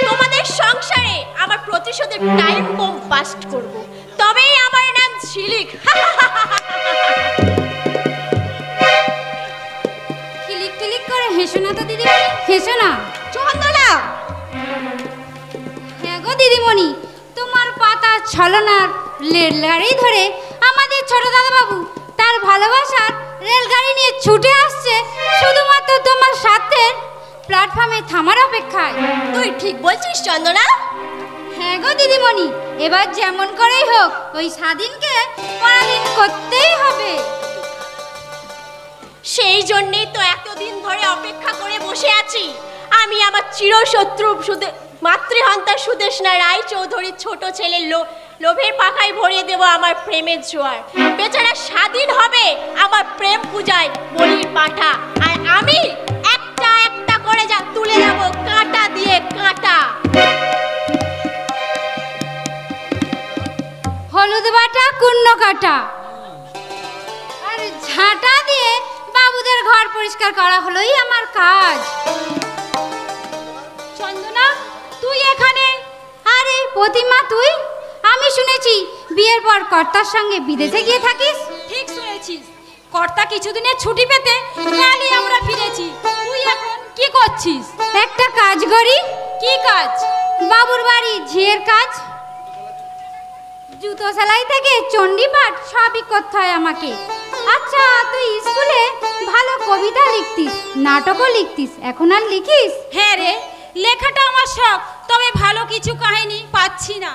তোমাদের সংসারে আমার প্রতিশোধের টাইম বোম বাস্ট করব। তবেই আমার নাম ঝিলিক। কিলিক কিলিক করে হেসো না তো দিদিমণি, হেসো না। চন্দনা, হ্যাঁ গো দিদিমণি, তোমার পাতা ছলনার রেলগাড়ি ধরে আমাদের ছোট দাদাবাবু তার ভালোবাসার রেলগাড়ি নিয়ে ছুটে আসছে শুধুমাত্র তোমার সাথে প্ল্যাটফর্মে থামার অপেক্ষায়। তুই ঠিক বলছিস চন্দনা। হ্যাঁ গো দিদিমণি, এবার যেমন করেই হোক ওই স্বাধীনকে পরাধীন করতেই হবে। সেই জন্যই তো এতদিন ধরে অপেক্ষা করে বসে আছি। আমি আমার চিরশত্রু মাতৃহন্তা সুদেশনা রায়চৌধুরীর ছোট ছেলের লোভের পাখায় ভরিয়ে দেব আমার প্রেমের জোয়ার। বেচারা স্বাধীন হবে আমার প্রেম পূজায় বলির পাঠা, আর আমি একটা একটা করে যা তুলে যাব কাঁটা দিয়ে কাঁটা। হলুদ বাটা কুন্ন কাটা আর ঝাঁটা দিয়ে বাবুদের ঘর পরিষ্কার করা হলোই আমার কাজ। চন্দনা, তুই এখানে? আরে প্রতিমা, তুই? আমি শুনেছি বিয়ের পর কর্তার সঙ্গে বিদেশে গিয়ে থাকিস। ঠিক শুনেছিস, কর্তা কিছুদিনের ছুটি পেতে কালই আমরা ফিরেছি। তুই এখন কি করছিস? একটা কাজ করি। কি কাজ? বাবুর বাড়ি ঝিয়ের কাজ, জুতো সেলাই থেকে চণ্ডীপাঠ সবই করতে হয় আমাকে। আচ্ছা, তুই স্কুলে ভালো কবিতা লিখতিস, নাটকও লিখতিস, এখন আর লিখিস? হ্যাঁ রে, লেখাটা আমার শখ, তবে ভালো কিছু কাহিনী পাচ্ছি না।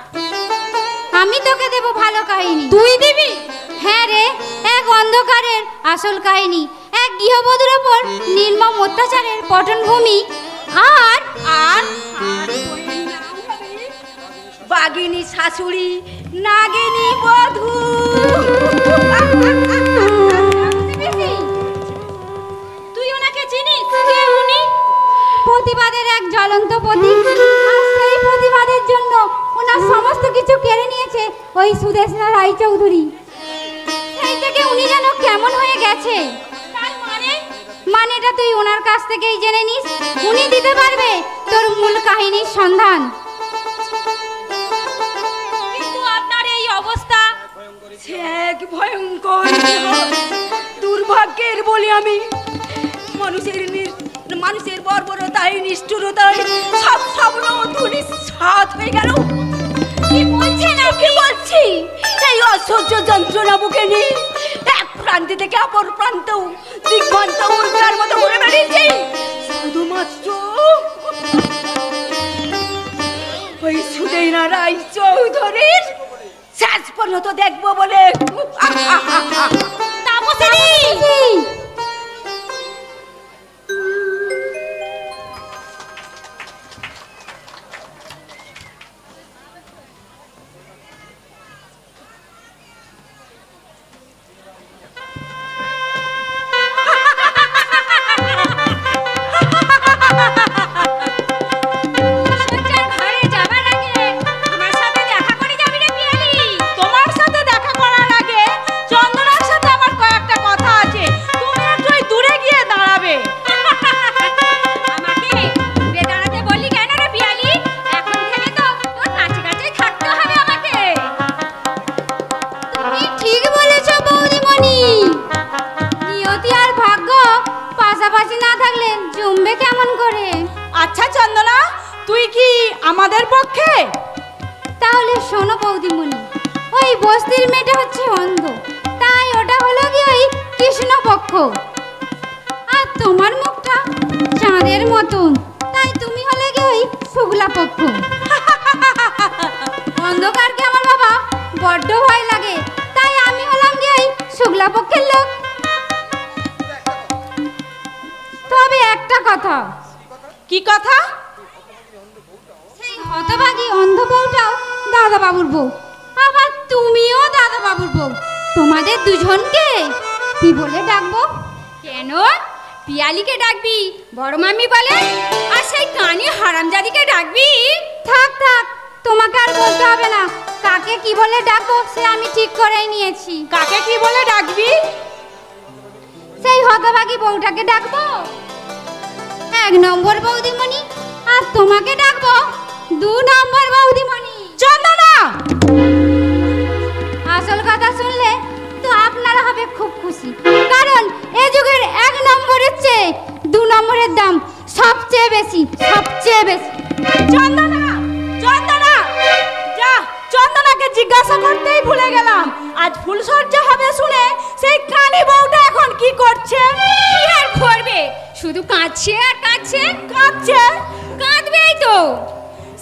আমি তোকে দেব ভালো কাহিনী। তুই দিবি? হ্যাঁ রে, এক অন্ধকারের আসল কাহিনী, এক গৃহবধূর ওপর নির্মম অত্যাচারের পটনভূমি। আর আর বাগিনী শাশুড়ি, নাগিনী বধূ। তুই ওনাকে চিনিস? কে উনি? প্রতিবাদের এক জ্বলন্ত প্রতীক। আর সেই প্রতিবাদের জন্য ওনার সমস্ত কিছু কেড়ে নিয়েছে ওই সুদেশনা রায়চৌধুরী। সেই থেকে উনি যেন কেমন হয়ে গেছে। তার মানেটা তুই ওনার কাছ থেকেই জেনে নিস, উনি দিতে পারবে তোর মূল কাহিনীর সন্ধান। কিন্তু আপনার এই অবস্থা এক ভয়ঙ্কর দুর্ভাগ্যের বলি আমি। মানুষের বর্বরতায়, নিষ্ঠুরতায় সব স্বপ্ন ধূলিসাৎ হয়ে গেল। কি বলছেন আপনি? বলছি, এই অসহ্য যন্ত্রণা বুকে নিয়ে এক প্রান্ত থেকে অপর প্রান্ত দিগন্ত উল্টার মতো ঘুরে বেড়িয়েছি। শুধুমাত্র ওই সুদেশনা রায়চৌধুরীর শেষ পর্যন্ত দেখবো বলে। তাপসিনী, আমাদের পক্ষে? তাহলে শোনো বৌদিমণি, ওই বস্তির মেয়েটা হচ্ছে অন্ধ, তাই ওটা হলো কি ওই কৃষ্ণপক্ষ। আর তোমার মুখটা চাঁদের মতন, তাই তুমি হলে কি ওই শুক্লা পক্ষ। অন্ধকারকে আমার বাবা বড্ড ভয় লাগে, তাই আমি হলাম কি ওই শুক্লা পক্ষের লোক। তবে একটা কথা। কি কথা? হতভাগী অন্ধ বউটাও দাদা বাবুর বউ, আবার তুমিও দাদা বাবুর বউ। তোমাদের দুজনকে কি বলে ডাকবো? কেন? পিয়ালিকে ডাকবি বড় মামি বলে, আর সেই কানি হারামজাদিকে ডাকবি? থাক থাক, তোমাকে আর বলতে হবে না কাকে কি বলে ডাকবো, সে আমি ঠিক করেই নিয়েছি। কাকে কি বলে ডাকবি? সেই হতভাগী বউটাকে ডাকবো 1 নম্বর বৌদিমণি, আর তোমাকে ডাকবো 2 নম্বর বৌদিমণি। চন্দনা, আসল কথা শুনলে তো আপনারা হবে খুব খুশি, কারণ এই যুগের 1 নম্বরের চেয়ে 2 নম্বরের দাম সবচেয়ে বেশি, সবচেয়ে বেশি। চন্দনা, চন্দনা, যা, চন্দনাকে জিজ্ঞাসা করতেই ভুলে গেলাম, আজ ফুলসজ্জা হবে শুনে সেই কানি বউটা এখন কি করছে? কি আর করবে, শুধু কাঁদছে আর কাঁদছে। কাঁদছে? কাঁদবেই তো,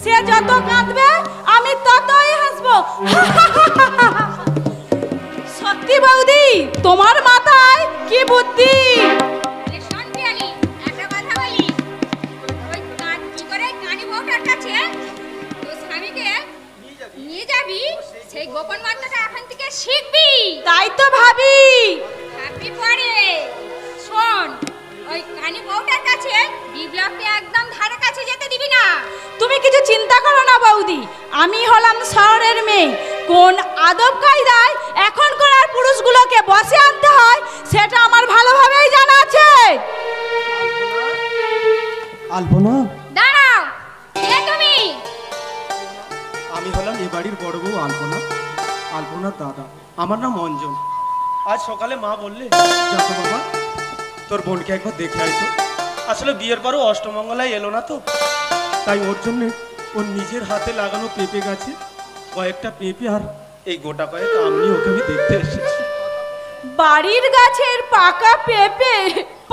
সে যত কাঁদবে আমি ততই হাসবো। সত্যি বৌদি, তোমার মাথায় কি বুদ্ধি! একটা কথা বলি, ওই কি করে কানি বউটার কাছে তোর স্বামীকে নিয়ে যাবি, সেই গোপন মন্ত্রটা এখন থেকে শিখবি। তাই তো ভাবি। ভাবি পরে শোন, ওই কানি বউটার কাছে বিপ্লবকে একদম ধারে কাছে যেতে দিবি না। তুমি কিছু চিন্তা করো না বৌদি, আমি হলাম শহরের মেয়ে, কোন আদব কায়দায় এখনকার পুরুষগুলোকে বসে আনতে হয় সেটা আমার ভালোভাবেই জানা আছে। আলপনা, দাঁড়াও, কে তুমি? আমি হলাম এই বাড়ির বড় বউ আলপনা, আলপনার দাদা। আমার নাম অঞ্জন। আজ সকালে মা বললে, যাতো বাবা তোর বোনকে একবার দেখে আইতো। আসলে বিয়ের পরও অষ্টমঙ্গলায় এলো না তো, তাই ওর জন্য ওর নিজের হাতে লাগানো পেঁপে গাছে কয়েকটা পেঁপে আর এই গোটা কয়েক আম নিয়ে ওকে আমি দেখতে এসেছি। বাড়ির গাছের পাকা পেঁপে,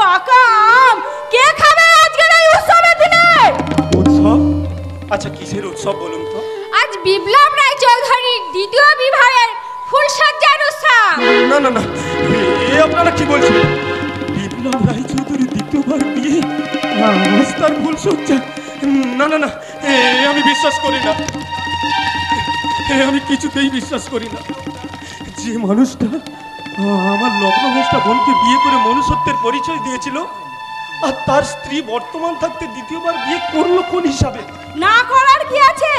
পাকা আম কে খাবে আজকের এই উৎসবের দিনে? উৎসব? আচ্ছা কিসের উৎসব বলুন তো? আজ বিপ্লব রায় চৌধুরীর দ্বিতীয় বিবাহের ফুলসজ্জার উৎসব। না না না, এ আপনারা কি বলছেন? বিপ্লব রায় চৌধুরী দ্বিতীয়বার বিয়ে, আজ তার ফুলসজ্জা? না না না, আমি বিশ্বাস করি না, আমি কিছুতেই বিশ্বাস করি না। যে মানুষটা আমার লগ্নভ্রষ্টা বোনকে বিয়ে করে মনুষ্যত্বের পরিচয় দিয়েছিল, আর তার স্ত্রী বর্তমান থাকতে দ্বিতীয়বার বিয়ে করলো কোন হিসাবে? না করার কি আছে?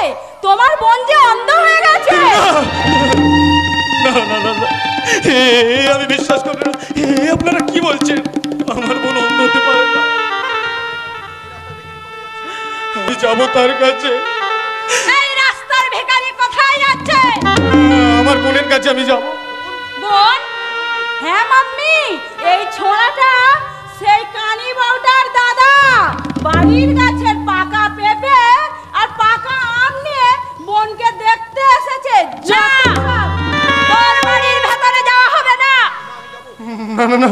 তোমার বোন যে অন্ধ হয়ে গেছে। না না না না, আমি বিশ্বাস করি না। আপনারা কি বলছেন? আমার বোন অন্ধ হতে পারে না। আমি যাবো তার কাছে। এই রাস্তার ভিখারি কোথায় যাচ্ছে? আমার বোনের কাছে আমি যাবো। বোন? হ্যাঁ মাম্মি, এই ছোড়াটা সেই কানি বাউটার দাদা। বাড়ির গাছের পাকা পেঁপে আর পাকা আম নিয়ে বোনকে দেখতে এসেছে। যা, তোর বাড়ির ভেতরে যাওয়া হবে না। না না না,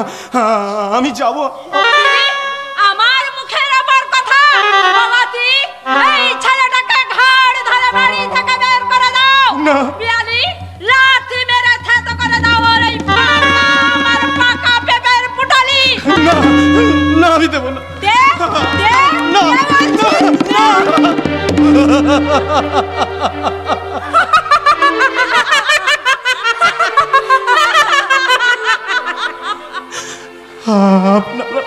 আমি যাবো। আমার মুখের ওপর কথা? বাবাজি, এই ছেলেটাকে ঘাড় ধরে বাড়ি থেকে বের করে দাও। না। বিয়ালি, লাথি মেরে থেতো করে দাও ওর এই আমার পাকা পেঁপের পুটালি। না না, আমি দেবো না। দে, দে, না আপনারা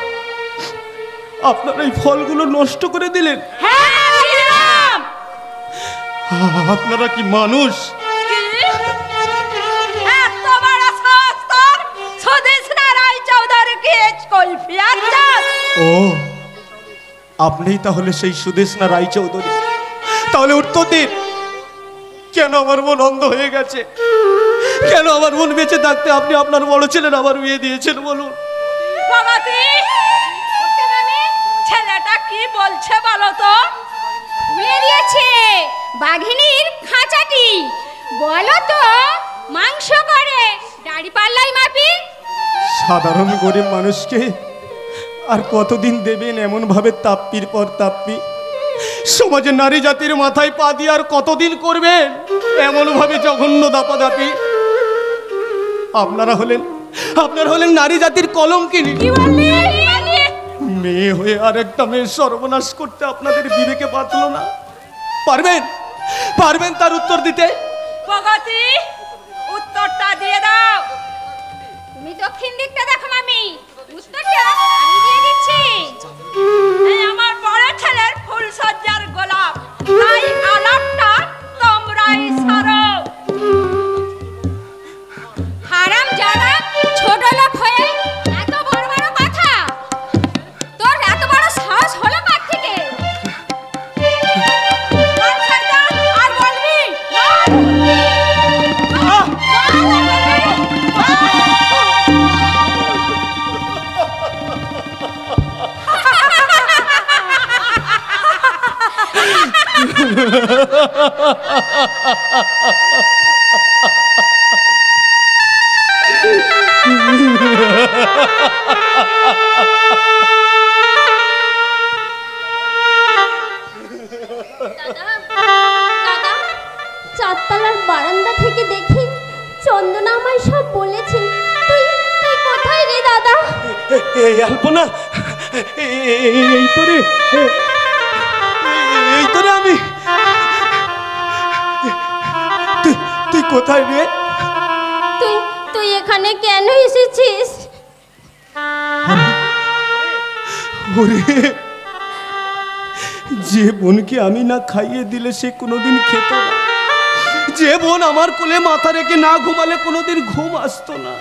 আপনারা এই ফলগুলো নষ্ট করে দিলেন। হ্যাঁ, দিলাম। আপনারা কি মানুষ? কি? এত বড় সাহস তোর? সুদেশনা রায় চৌধুরীকে কৈফিয়ত চাস? ও, আপনিই তাহলে সেই সুদেশনা রায় চৌধুরী। তাহলে উত্তর দিন, কেন আমার বোন অন্ধ হয়ে গেছে? কেন আমার বোন বেঁচে থাকতে আপনি আপনার বড় ছেলের আবার বিয়ে দিয়েছেন বলুন? বাবাজি, ছেলেটা কি বলছে বলো তো? ভুলে দিয়েছে বাঘিনীর খাঁচাটি। বলো তো, মাংস করে দাড়ি পাল্লাই মাপি? সাধারণ গরিব মানুষকে আর কতদিন দেবেন এমন ভাবে তাপ্পির পর তাপ্পি? সমাজে নারী জাতির মাথায় পা দিয়ে আর কতদিন করবেন এমন ভাবে জঘন্য দাপাদাপি? আপনারা হলেন নারী জাতির কলঙ্কিনী। কি বললি? মেয়ে হয়ে আর একটা মেয়ের সর্বনাশ করতে আপনাদের বিবেকে বাঁচলো না? পারবেন তার উত্তর দিতে? বাবাজি, উত্তরটা দিয়ে দাও। তুমি দক্ষিণ দিকটা দেখো মামি, উত্তরটা আমি দিয়ে দিচ্ছি। এই আমার বড় ছেলের ফুলসজ্জার গোলাপ, তাই আলাপটা তোমরাই সারো। হারাম জাদা, ছোট লোক হয়ে এত বড় বড় কথা! তোর এত বড় সাহস হলো কার থেকে? আর বলবি? চারতলার বারান্দা থেকে দেখি চন্দনা আমায় সব বলেছে। তুই তুই কোথায় রে দাদা? এই আলপনা, এই তোরে আমি। তুই কোথায় রে? তুই তুই এখানে কেন এসেছিস? ওরে, যে বোনকে আমি না খাইয়ে দিলে সে কোনোদিন খেত না, যে বোন আমার কোলে মাথা রেখে না ঘুমালে কোনোদিন ঘুম আসতো না।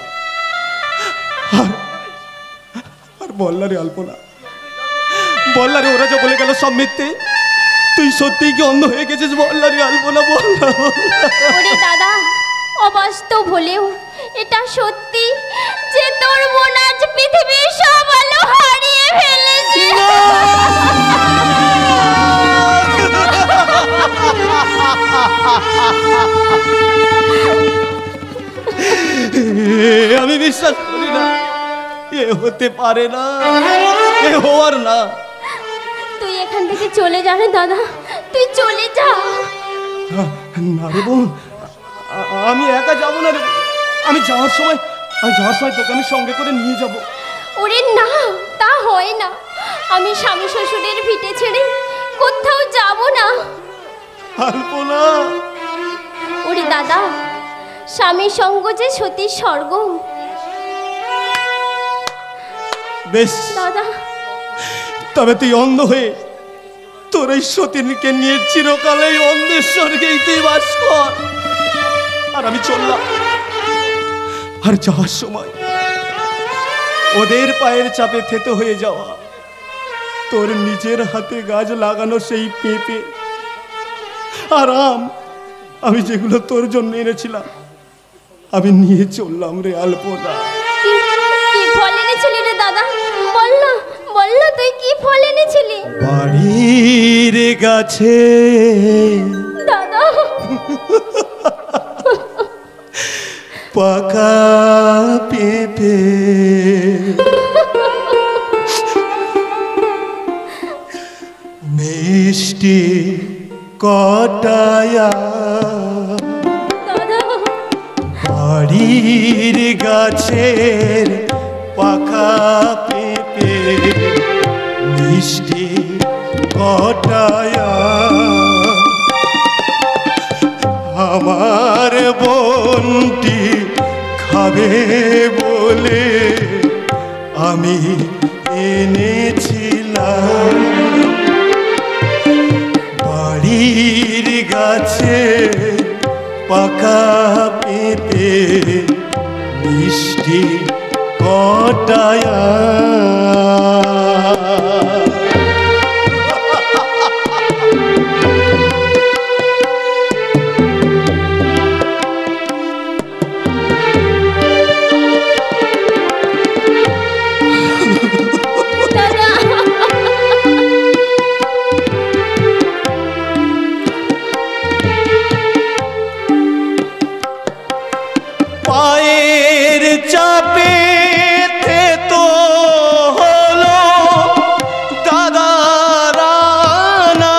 আর বললারে আলপনা, বললারে ওরা যে বলে গেল সব মিথ্যে, তুই সত্যিই কি অন্ধ হয়ে গেছিস? বললারে আলপনা, বললা। ওরে দাদা, অবাস্তব হলেও এটা সত্যি যে তোর বোন আজ পৃথিবীর সব আলো হারিয়ে ফেলেছে। হতে পারে না, এ হওয়ার না। তুই এখান থেকে চলে যা রে দাদা, তুই চলে যা। না রে বোন, আমি একা যাব না রে। আমি যাওয়ার সময় তোকে আমি সঙ্গে করে নিয়ে যাব। ওরে না, তা হয় না। আমি স্বামী শ্বশুরের ভিটে ছেড়ে কোথাও যাব না। আলপনা, ওরে দাদা, স্বামীর সঙ্গ যে সতীর স্বর্গ। বেশ দাদা, তবে তুই অন্ধ হয়ে তোর এই সতীনকে নিয়ে চিরকালে অন্ধের স্বর্গেই তুই বাস কর। আর আমি চললাম। আর যাওয়ার সময় ওদের পায়ের চাপে থেতো হয়ে যাওয়া তোর নিজের হাতে গাছ লাগানো সেই পেঁপে আর আম আমি যেগুলো তোর জন্য এনেছিলাম আমি নিয়ে চললাম রে আলপনা। কি ফল এনেছিলি রে দাদা? বললো বললো তুই কি ফল এনেছিলি? বাড়ির গাছে দাদা পাকা পেঁপে, মিষ্টি কটায়া, বাড়ির গাছের পাকা পেঁপে, মিষ্টি কটায়া, আমার বোনটি খাবে বলে আমি এনেছিলাম। বাড়ির গাছে পাকা পেঁপে, মিষ্টি কটায়া। পায়ের চাপে তো হলো দাদারা না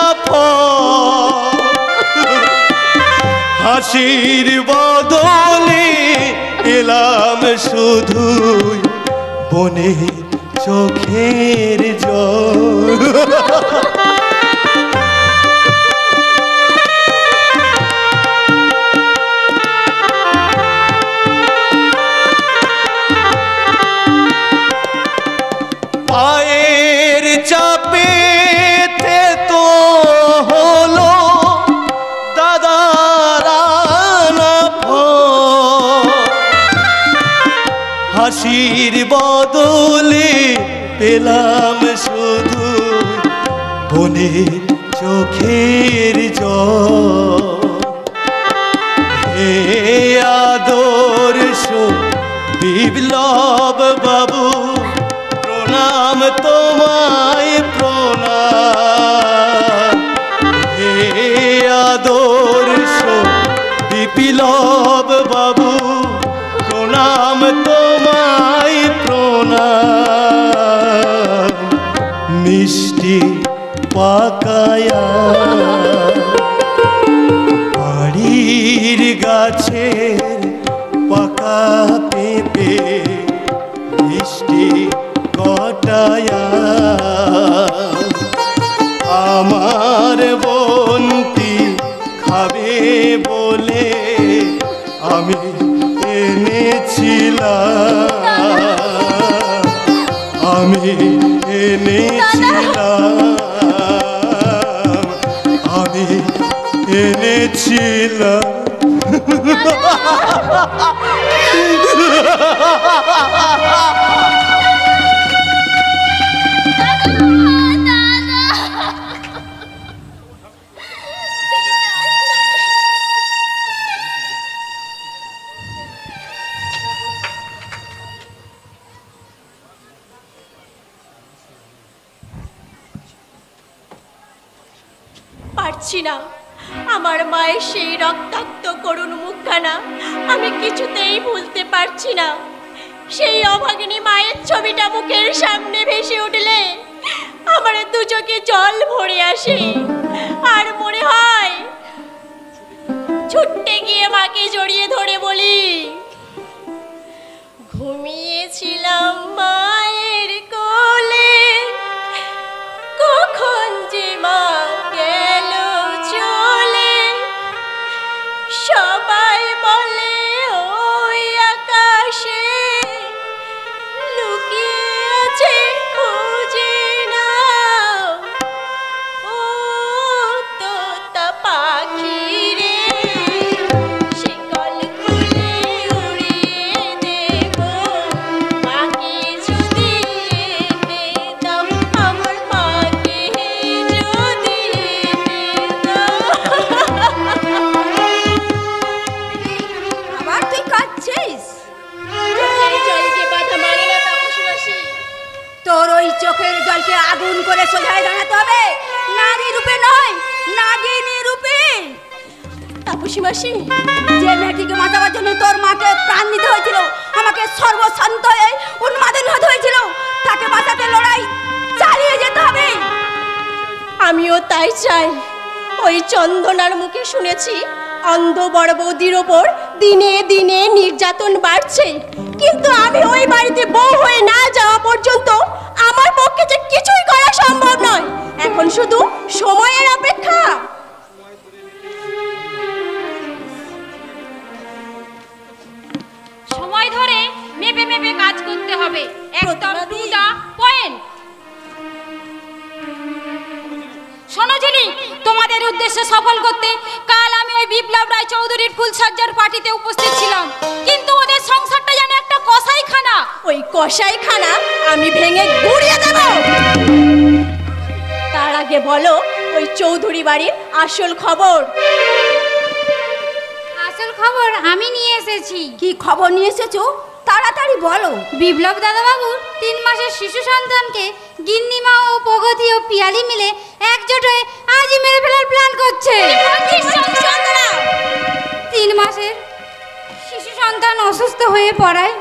হাসির বদলে এলাম শুধুই বনের চোখের জল। পায়ের চাপে তো হলো দাদারা না হাসির বদলে পেলাম শুধু বনের চোখের জল। হে আদর্শ বিপ্লব বাবু, প্রণাম তোমায় প্রণাম। হে আদর্শ বিপ্লব বাবু, প্রণাম তোমায় প্রণাম। মিষ্টি পাকায়া বাড়ির গাছের পাকা পেঁপে, মিষ্টি কটায়া, আমার বোনটি খাবে বলে আমি এনেছিলাম, আমি এনেছিলাম, আমি এনেছিলাম। পারছি না, আমার মায়ের সেই রক্তাক্ত করুণ মুখখানা আমি কিছুতেই ভুলতে পারছি না। সেই অভাগিনী মায়ের ছবিটা মুখের সামনে ভেসে উঠলে আমার দু চোখে জল ভরে আসে, আর মনে হয় ছুটতে গিয়ে মাকে জড়িয়ে ধরে বলি, ঘুমিয়েছিলাম মায়ের কোলে, কখন যে মা গেল চলে। সবাই বলে ওই আকাশে লুকিয়ে আছে, খুঁজে নাও ও তোতা পাখি রে, শিকল খুলে উড়িয়ে দেব মাকে যদি এনে দাও, আমার মাকে যদি এনে দাও। আবার তুই কাঁদছিস? চোখের জলকে বাধা মারে না তাপসী মাসি। তোর ওই চোখের জলকে আগুন করে সোজায় দাঁড়াতে হবে, নারী রূপে নয়, নাগিনী রূপে। তাপসী মাসি, যে মেয়েটিকে বাঁচাবার জন্য তোর মাকে প্রাণ দিতে হয়েছিল, আমাকে সর্বশান্ত হয়ে উন্মাদন হতে হয়েছিল, তাকে বাঁচাতে লড়াই চালিয়ে যেতে হবে। আমিও তাই চাই। ওই চন্দনার মুখে শুনেছি অন্ধ বড় বৌদির ওপর দিনে দিনে নির্যাতন বাড়ছে, কিন্তু আমি ওই বাড়িতে বউ হয়ে না যাওয়া পর্যন্ত আমার পক্ষে যে কিছুই করা সম্ভব নয়। এখন শুধু সময়ের অপেক্ষা। সময় ধরে মেপে মেপে কাজ করতে হবে, একদম টু দা পয়েন্ট। শোনো ঝিলিক, তোমাদের উদ্দেশ্য সফল করতে কাল আমি ওই বিপ্লব রায় চৌধুরীর ফুলসজ্জার পার্টিতে উপস্থিত ছিলাম, কিন্তু ওদের সংসারটা যেন একটা কসাইখানা। ওই কসাইখানা আমি ভেঙে গুড়িয়ে দেব। তার আগে বলো ওই চৌধুরী বাড়ির আসল খবর। আসল খবর আমি নিয়ে এসেছি। কি খবর নিয়ে এসেছো? তাড়াতাড়ি বলো। বিপ্লব দাদাবাবুর 3 মাসের শিশু সন্তানকে গিন্নিমা ও প্রগতি ও পিয়ালি মিলে একজোট হয়ে আজই মেরে ফেলার প্ল্যান করছে। 3 মাসের শিশু সন্তান অসুস্থ হয়ে পড়ায়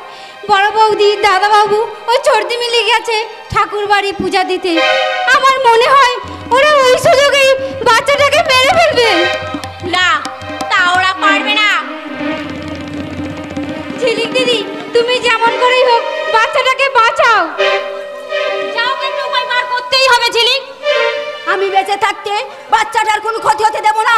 বড় বৌদি, দাদাবাবু ও চর্দি মিলে গেছে ঠাকুর বাড়ি পূজা দিতে। আমার মনে হয় ওরা ওই সুযোগেই বাচ্চাটাকে মেরে ফেলবে। না, তা ওরা পারবে না। ঝিলিক দিদি, তুমি যেমন করেই হোক বাচ্চাটাকে বাঁচাও। যাও, কিন্তু উপায় বার করতেই হবে ঝিলিক। আমি বেঁচে থাকতে বাচ্চাটার কোনো ক্ষতি হতে দেব না।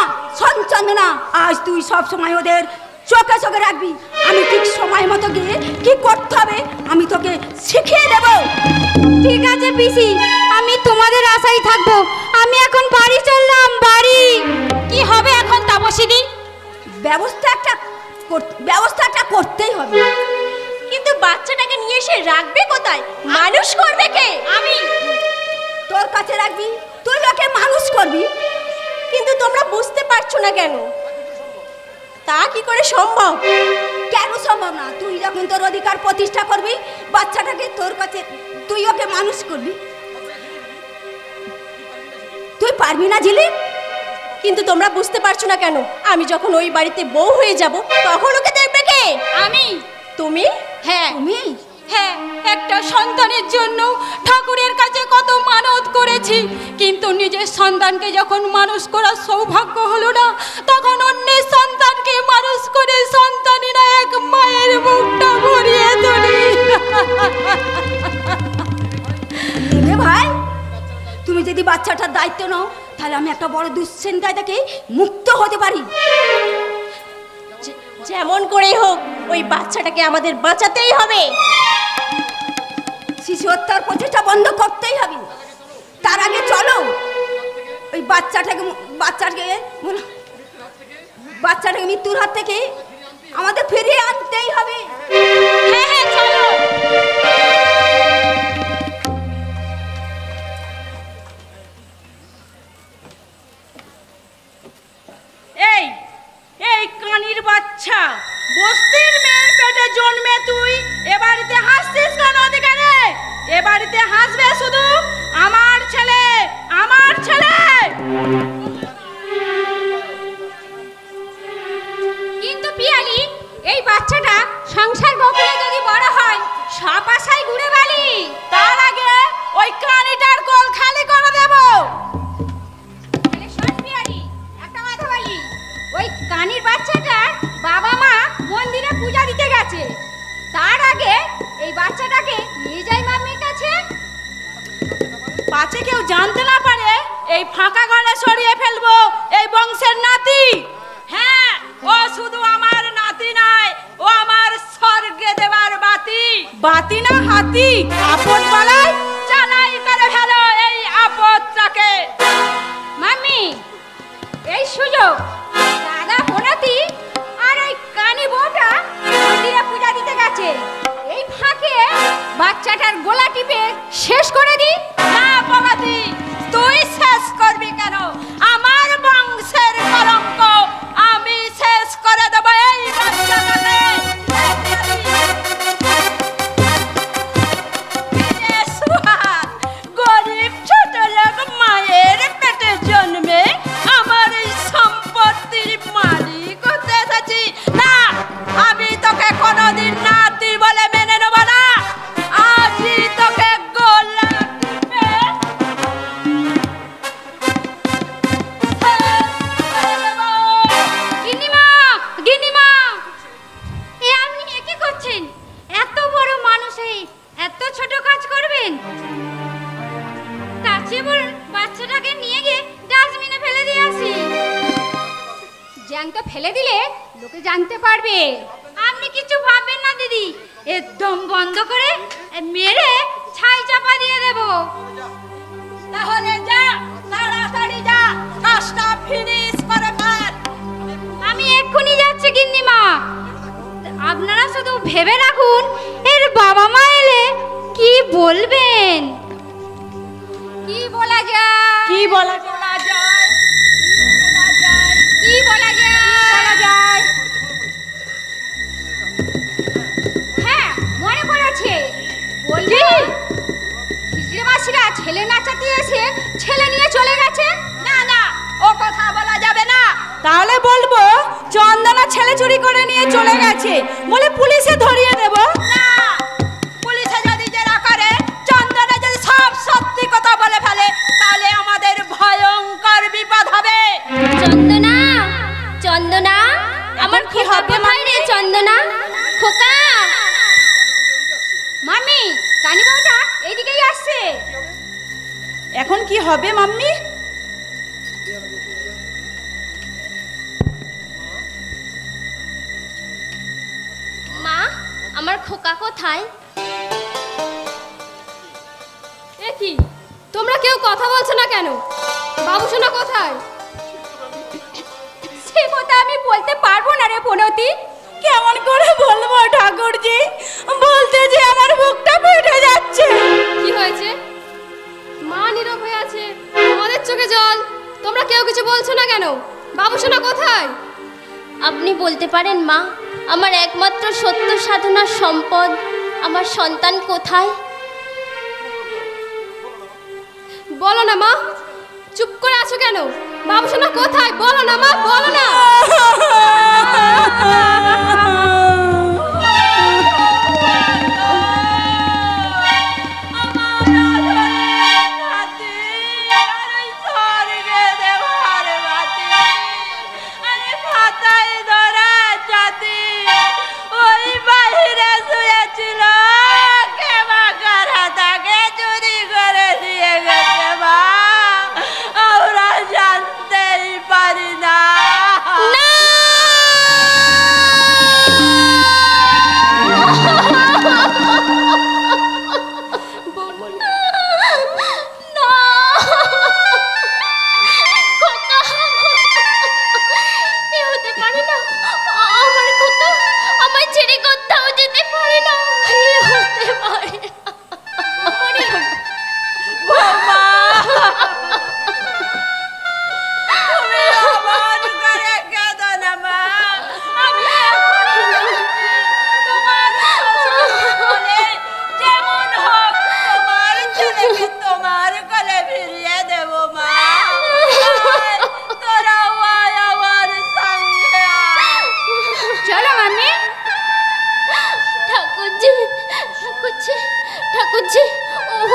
চন্দনা, আজ তুই সব সময় ওদের চোখে চোখে রাখবি। আমি ঠিক সময় মতো গিয়ে কি করতে হবে আমি তোকে শিখিয়ে দেব। ঠিক আছে পিসি, আমি তোমাদের আশায় থাকবো। আমি এখন বাড়ি চললাম। বাড়ি কি হবে এখন তাপসীদি? ব্যবস্থা একটা করতেই হবে। কিন্তু বাচ্চাটাকে নিয়ে এসে রাখবে কোথায়? মানুষ করবে কে? আমি। তোর কাছে রাখবি, তুই ওকে মানুষ করবি। কিন্তু তোমরা বুঝতে পারছো না কেন? তা কি করে সম্ভব? কেন সম্ভব না? তুই যখন তোর অধিকার প্রতিষ্ঠা করবি, বাচ্চাটাকে তোর কাছে, তুই ওকে মানুষ করবি। তুই পারবি না ঝিলিক? কিন্তু তোমরা বুঝতে পারছো না কেন? আমি যখন ওই বাড়িতে বউ হয়ে যাব তখন ওকে দেখবে কে? আমি। তুমি? হ্যাঁ তুমি? হ্যাঁ, একটা সন্তানের জন্য ঠাকুরের কাছে কত মানত করেছি, কিন্তু নিজের সন্তানকে যখন মানুষ করার সৌভাগ্য হলো না, তখন অন্যের সন্তানকে মানুষ করে সন্তানেরা এক মায়ের বুকটা ভরিয়ে তোলে। ভাই, তুমি যদি বাচ্চাটার দায়িত্ব নাও, তাহলে আমি একটা বড় দুশ্চিন্তায় থেকে মুক্ত হতে পারি। যেমন করে হোক ওই বাচ্চাটাকে আমাদের বাঁচাতেই হবে। শিশু হত্যার প্রচেষ্টা বন্ধ করতেই হবে। তার আগে চলো ওই বাচ্চাটাকে মৃত্যুর হাত থেকে আমাদের ফিরিয়ে আনতেই হবে। হ্যাঁ হ্যাঁ, চলো। এই কানির বাচ্চা, বস্তির মেয়ের পেটে জন্মে তুই এ বাড়িতে হাসছিস কেন? অধিকারে এ বাড়িতে হাসবে শুধু আমার ছেলে, আমার ছেলে। কিন্তু পিয়ালি, এই বাচ্চাটা সংসার বকুলে যদি বড় হয় সাপ আশাই ঘুরে বালি, তার আগে ওই কানিটার কোল খালি করে দেব। একটা কথা বলি, ওই কানির বাচ্চাটার বাবা মা মন্দিরে পূজা দিতে গেছে, তার আগে এই বাচ্চাটাকে নিয়ে যাই মাম্মির কাছে, পাছে কেউ জানতে না পারে এই ফাঁকা ঘরে সরিয়ে ফেলবো এই বংশের নাতি। হ্যাঁ, ও শুধু আমার নাতি নয়, ও আমার স্বর্গে দেবার বাতি। বাতি না হাতি, আপদ বলাই চালাই করে ফেলো এই আপদটাকে। মাম্মি, এই সুযোগ দাদা বনাতি আর ওই কানি বউটা মন্দিরে পূজা দিতে গেছে, এই ফাঁকে বাচ্চাটার গোলা টিপে শেষ করে দি। না বনাতি, তুই শেষ করবি কেন? আমার বংশের কলঙ্ক আমি শেষ করে দেব এই বাচ্চাটাকে। গরিব ছোট লোক মায়ের পেটে জন্মে আমার এই সম্পত্তির মালিক হতে এসেছি না, আমি তোকে কোনোদিন নাতি বলে মেনে নেব না। আজই তোকে গোলা টিপে গিন্নিমা, গিন্নিমা, এ আপনি কি করছেন? এত বড় মানুষ হয়ে এত ছোট কাজ করবেন? তার চেয়ে বলুন বাচ্চাটাকে নিয়ে গিয়ে ডাস্টবিনে ফেলে দিয়ে আসি। জ্যাংটা ফেলে দিলে লোকে জানতে পারবে। আপনি কিছু ভাববেন না দিদি, একদম বন্ধ করে মেরে ছাই চাপা দিয়ে দেব। তাহলে যা, তাড়াতাড়ি যা, কাজটা ফিনিশ করে ফেল। আমি এক্ষুনি যাচ্ছি গিন্নিমা। আপনারা শুধু ভেবে রাখুন এর বাবা মা এলে কি বলবেন। কি বলা যায়? কি বলা যায়? কি বলা যায়? হ্যাঁ, মনে পড়েছে। বলবি হিজড়ে মাসিরা ছেলে নাচাতে এসে ছেলে নিয়ে চলে গেছে। না না, ও কথা বলা যাবে না। তাহলে বলবো চন্দনা ছেলে চুরি করে নিয়ে চলে গেছে বলে পুলিশে ধরিয়ে দেব। না, পুলিশে যদি জেরা করে, চন্দনা যদি সব সত্যি কথা বলে ফেলে, তাহলে আমাদের ভয়ঙ্কর বিপদ হবে। চন্দনা, চন্দনা, আমার কি হবে মাইরে? চন্দনা, খোকা। মাম্মি, কানি বউটা এইদিকেই আসছে। এখন কি হবে মাম্মি? মা, আমার খোকা কোথায়? এ কি, তোমরা কেউ কথা বলছো না কেন? বাবুসোনা কোথায়? সে কথা আমি বলতে পারবো না রে বনতি। কেমন করে বলবো ঠাকুরজি? বলতে যে আমার বুকটা ফেটে যাচ্ছে। কি হয়েছে? মা নীরব হয়ে আছে, আমাদের চোখে জল। তোমরা কেউ কিছু বলছো না কেন? বাবুসোনা কোথায়? আপনি বলতে পারেন মা, আমার একমাত্র সত্য সাধনার সম্পদ আমার সন্তান কোথায়? বলো না মা, চুপ করে আছো কেন? বাবুসোনা কোথায়? বলো না মা, বলো না। না!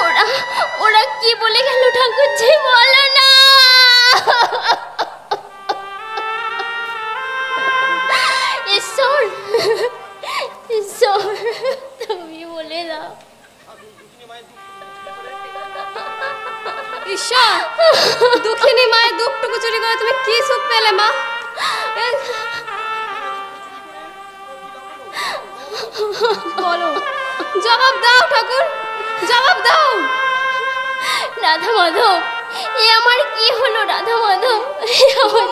ওরা ওরা কি বলে গেল ঠাকুরজি, বলো না। ঈশ্বর, ঈশ্বর, তুমি বলে দাও। ঈশ্বর, দুঃখিনী মায়ের দুঃখটুকু চুরি করে তুমি কি সুখ পেলে মা? বলো, জবাব দাও ঠাকুর, জবাব দাও। রাধা মাধব, এ আমার কি হলো? রাধা মাধব,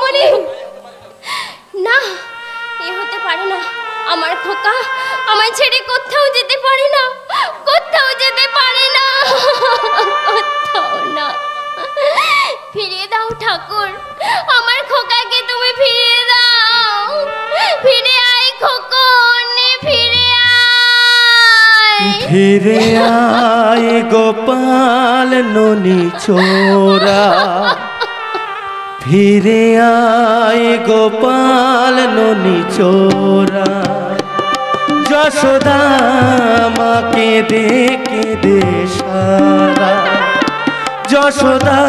মনি, না, এ হতে পারে না। আমার খোকা আমায় ছেড়ে কোথাও যেতে পারে না, কোথাও যেতে পারে না, কোথাও না। ফিরিয়ে দাও ঠাকুর, আমার খোকাকে তুমি ফিরিয়ে দাও। ফিরে আয় খোকন, ফিরে আয়। ফিরে আয় গোপাল ননি চোরা, ফিরে আয় গোপাল ননি চোরা। যশোদা মাকে দেখে দে সারা, যশোদা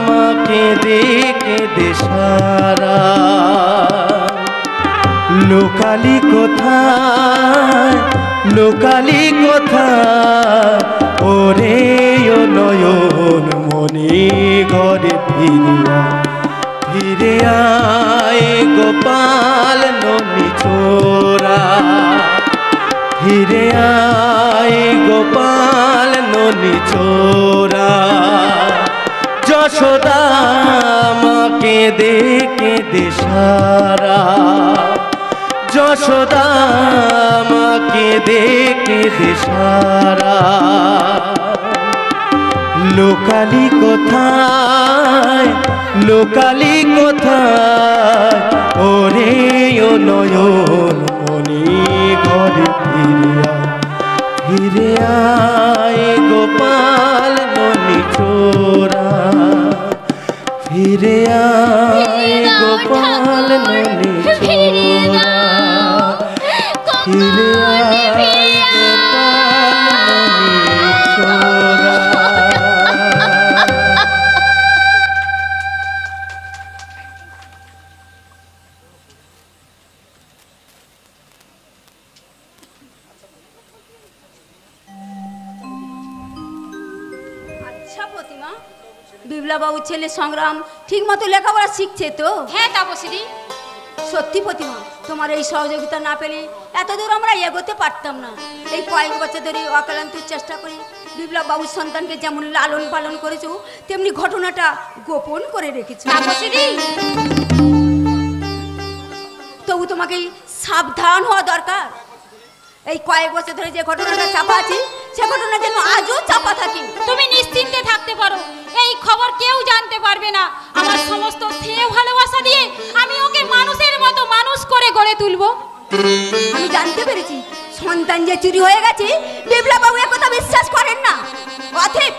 মাকে দেখে দে সারা। লোকালি কোথায়, লোকালি কোথায়, ওরে ও নয়ন মনি ঘরে ফিরিয়া। ফিরে আয় গোপাল ননি চোরা, ফিরে আয় গোপাল ননি চোরা। যশোদা মাকে দেখে দে সারা, যশোদা মাকে দেখে দে সারা। লোকালি কোথায়, লোকালি কোথায়, ওরে ও নয়ন মনি ঘরে ফিরিয়া। ফিরে আয় গোপাল ননি চোরা, ফিরে আয় গোপাল ননি চোরা, ফিরে আয় গোপাল ননি চোরা। আচ্ছা প্রতিমা, বিপ্লব বাবুর ছেলে সংগ্রাম ঠিক মতো লেখাপড়া শিখছে তো? হ্যাঁ তাপসী, সত্যি প্রতিমা, তোমার এই সহযোগিতা না পেলে এত দূর আমরা এগোতে পারতাম না। এই কয়েক বছর ধরে অক্লান্ত চেষ্টা করি বিপ্লব বাবুর সন্তানকে যেমন লালন পালন করেছো, তেমনি ঘটনাটা গোপন করে রেখেছো। তাপসী, তবু তোমাকে সাবধান হওয়া দরকার। এই কয়েক বছর ধরে যে ঘটনাটা চাপা আছে, সে ঘটনা যেন আজও চাপা থাকে। তুমি নিশ্চিন্তে থাকতে পারো, এই খবর কেউ জানতে পারবে না। আমার সমস্ত স্নেহ ভালোবাসা দিয়ে আমি ওকে মানুষের মতো মানুষ করে গড়ে তুলবো। আমি জানতে পেরেছি সন্তান যে চুরি হয়ে গেছে, বিপ্লব বাবু একথা বিশ্বাস করেন না। অতএব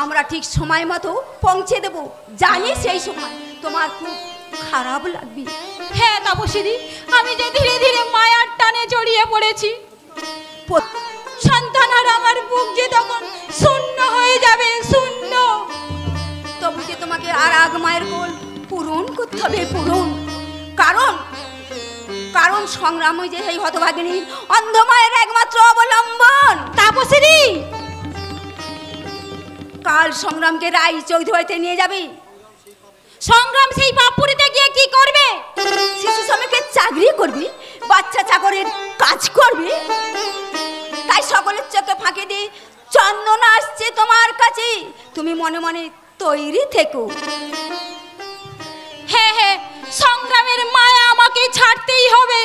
আমরা ঠিক সময় মতো পৌঁছে দেব। জানি সেই সময় তোমার খুব খারাপ লাগবে। হ্যাঁ তাপসী, আমি যে ধীরে ধীরে মায়ার টানে জড়িয়ে পড়েছি। সন্তান আর আমার বুক যে তখন শূন্য হয়ে যাবে, শূন্য। তবু যে তোমাকে আর আগ মায়ের কোল পূরণ করতে হবে, পূরণ। কারণ কারণ সংগ্রাম যে এই হতভাগিনী অন্ধ মায়ের একমাত্র অবলম্বন। তাপসী, কাল সংগ্রামকে রাই চৌধুরীতে নিয়ে যাবে। সংগ্রাম সেই বাপুরিতে গিয়ে কি করবে? শিশু শ্রমিকের চাকরি করবে, বাচ্চা চাকরের কাজ করবে। তাই সকলের চোখে ফাঁকি দিয়ে চন্দনা আসছে তোমার কাছে। তুমি মনে মনে তৈরি থেকো। হ্যাঁ হ্যাঁ, সংগ্রামের মায়া আমাকে ছাড়তেই হবে।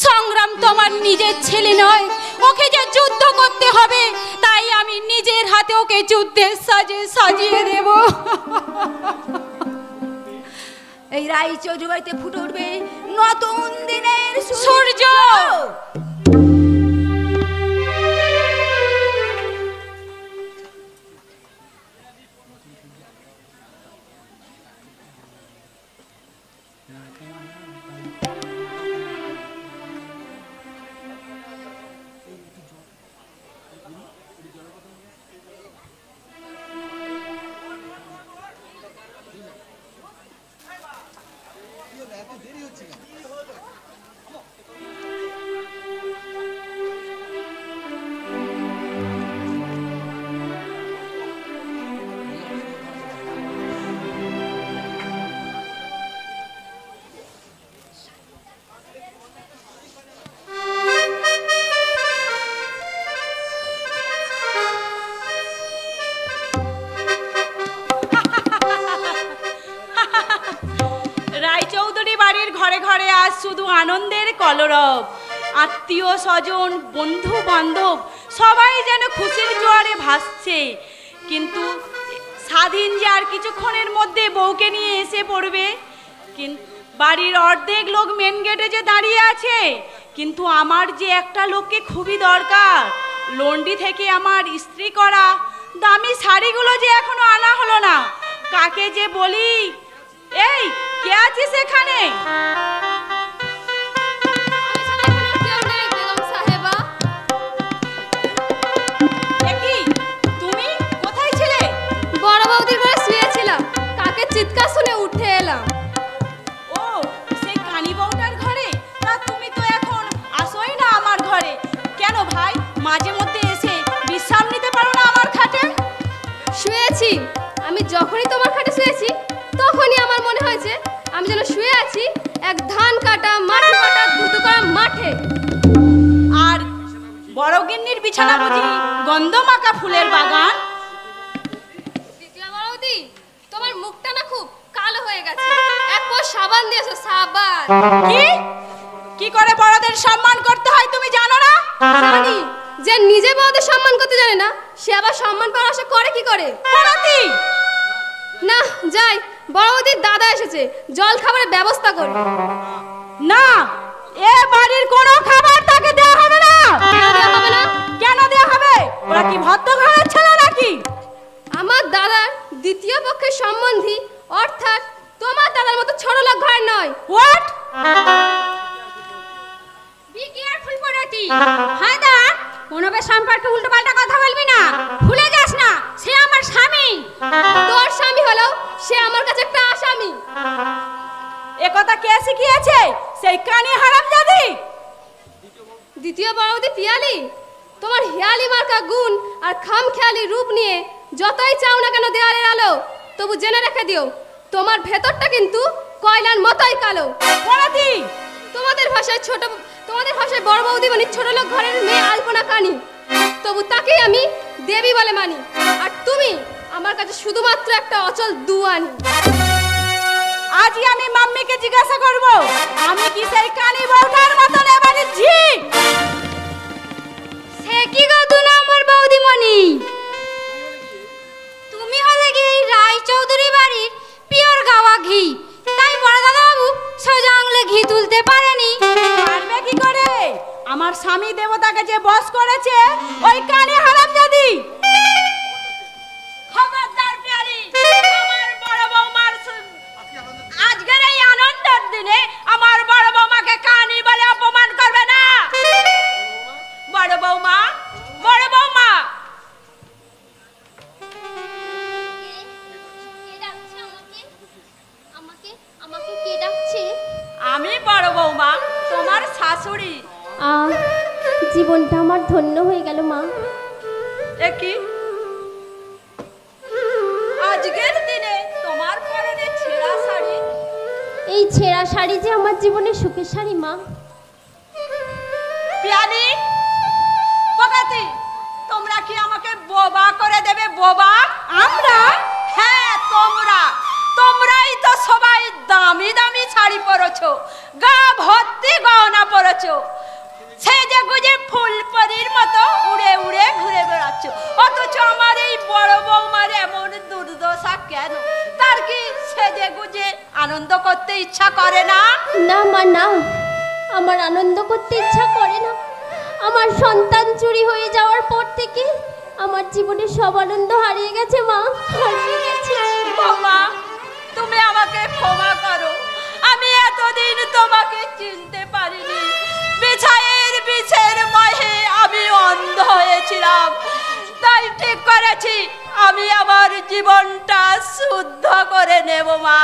সংগ্রাম তোমার নিজের ছেলে নয়, ওকে যে যুদ্ধ করতে হবে। তাই আমি নিজের হাতে ওকে যুদ্ধের সাজে সাজিয়ে দেব। এই রাই চৌধুরীতে ফুটে উঠবে নতুন দিনের সূর্য। আজ শুধু আনন্দের কলরব। আত্মীয় স্বজন, বন্ধু বান্ধব সবাই যেন খুশির জোয়ারে ভাসছে। কিন্তু স্বাধীন যে আর কিছুক্ষণের মধ্যে বউকে নিয়ে এসে পড়বে। কিন্তু বাড়ির অর্ধেক লোক মেন গেটে যে দাঁড়িয়ে আছে, কিন্তু আমার যে একটা লোককে খুবই দরকার। লন্ডি থেকে আমার ইস্ত্রি করা দামি শাড়িগুলো যে এখনো আনা হলো না। কাকে যে বলি? এই, কে আছিস এখানে? তুমি কোথায় ছিলে? বড় বৌদির ঘরে শুয়েছিলাম, কাকে চিৎকার শুনে উঠে এলাম। ও, সেই কানি বউটার ঘরে? তা তুমি তো এখন আসোই না আমার ঘরে। কেন ভাই, মাঝে মধ্যে এসে বিশ্রাম নিতে পারো না আমার খাটে? শুয়েছি, আমি যখনই তোমার খাটে শুয়েছি তখনই আমার মনে হয়েছে আমি যেন শুয়ে আছি এক ধান কাটা মাটি কাটা ধুতু করা মাঠে। আর বড় গিন্নির বিছানা বুঝি গন্ধমাখা ফুলের বাগান? দ্বিতীয় বড়দি, তোমার মুখটা না খুব কালো হয়ে গেছে। এক পর সাবান দিয়েছো, সাবান। কি কি করে বড়দের সম্মান করতে হয় তুমি জানো না? জানি, যে নিজে বড়দের সম্মান করতে জানে না সে আবার সম্মান পাওয়ার আশা করে কি করে? পড়াতি না, যাই, বড় বৌদির দাদা এসেছে, জল খাবারের ব্যবস্থা করি। না, এ বাড়ির কোনো খাবার তাকে দেওয়া হবে না। কেন দেওয়া হবে না? কেন দেওয়া হবে? ওরা কি ভদ্র ঘরের ছেলে নাকি? আমার দাদার দ্বিতীয় পক্ষের সম্বন্ধী, অর্থাৎ তোমার দাদার মতো ছোট লোক ঘর নয়। হোয়াট? বি কেয়ারফুল পড়াতি। হ্যাঁ দা, কোনো বে সম্পর্কে উল্টোপাল্টা কথা বলবি না। ভুলে যাস না, সে আমার স্বামী। তোর স্বামী হলো, সে আমার কাছে একটা আসামি। এ কথা কে শিখিয়েছে? সেই কানি হারামজাদি। দ্বিতীয় বড়বৌদি পিয়ালি, তোমার হেয়ালি মার্কা গুণ আর খামখেয়ালি রূপ নিয়ে যতই চাও না কেন দেয়ালের আলো, তবু জেনে রেখে দিও তোমার ভেতরটা কিন্তু কয়লার মতোই কালো। পড়াতি, তোমাদের ভাষায় বড় বৌদি মানে ছোট লোক ঘরের মেয়ে আলপনা কানি, তবু তাকেই আমি দেবী বলে মানি। আর তুমি আমার কাছে শুধুমাত্র একটা অচল দুয়ানি। আজই আমি মাম্মিকে জিজ্ঞাসা করব, আমি কি সেই কানি বউটার মতন এবারে ঝি? সে কি গো দু নম্বর বৌদিমণি, তুমি হলে কি এই রায় চৌধুরী বাড়ির পিওর গাওয়া ঘি, তাই বড় দাদা বাবু সোজা আঙুলে ঘি তুলতে পারেনি। পারবে কি করে? আমার স্বামী দেবতাকে যে বশ করেছে ওই কানি হারামজাদি। খবরদার পিয়ালি, আমার বড় বৌমার আজকের এই আনন্দের দিনে আমার বড় বৌমাকে কানি বলে অপমান করবে না। বড় বৌমা, বড় বৌমা। আমাকে কে ডাকছে? আমি বড় বৌমা, তোমার শাশুড়ি। জীবনটা আমার ধন্য হয়ে গেল মা। কি আজকের দিনে তোমার পরনে ছেঁড়া শাড়ি? এই ছেঁড়া শাড়ি যে আমার জীবনের সুখের শাড়ি মা। পিয়ালি, পগাতি, তোমরা কি আমাকে বোবা করে দেবে? বোবা? আমরা? হ্যাঁ, তোমরাই তো সবাই দামি দামি শাড়ি পরেছো, গা ভর্তি গহনা পরেছো, সেজে গুজে ফুলপরির মতো উড়ে উড়ে ঘুরে বেড়াচ্ছ। অথচ আমার এই বড় বৌমার এমন দুর্দশা কেন? তার কি সেজে গুজে আনন্দ করতে ইচ্ছা করে না? না মা, না, আমার আনন্দ করতে ইচ্ছা করে না। আমার সন্তান চুরি হয়ে যাওয়ার পর থেকে আমার জীবনে সব আনন্দ হারিয়ে গেছে মা, হারিয়ে গেছে। বৌমা, তুমি আমাকে ক্ষমা করো, আমি এতদিন তোমাকে চিনতে পারিনি। বিছের মহে আমি অন্ধ হয়েছিলাম, তাই ঠিক করেছি আমি আমার জীবনটা শুদ্ধ করে নেব। মা,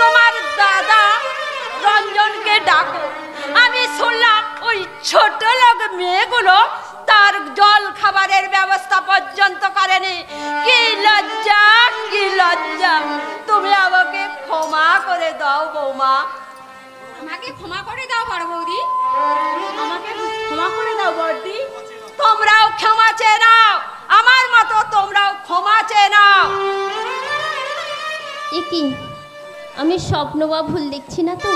তোমার দাদা রঞ্জনকে ডাকো। আমি শুনলাম ওই ছোট লোক মেয়েগুলো তার জল খাবারের ব্যবস্থা পর্যন্ত করেনি। কি লজ্জা, কি লজ্জা! তুমি আমাকে ক্ষমা করে দাও বৌমা। আমাকে ক্ষমা করে দাও বড় বৌদি। আমাকে ক্ষমা করে দাও বড়দি। তোমরাও ক্ষমা চেয়ে নাও, আমার মতো তোমরাও ক্ষমা চেয়ে নাও। এ কি, আমি স্বপ্ন বা ভুল দেখছি না তো?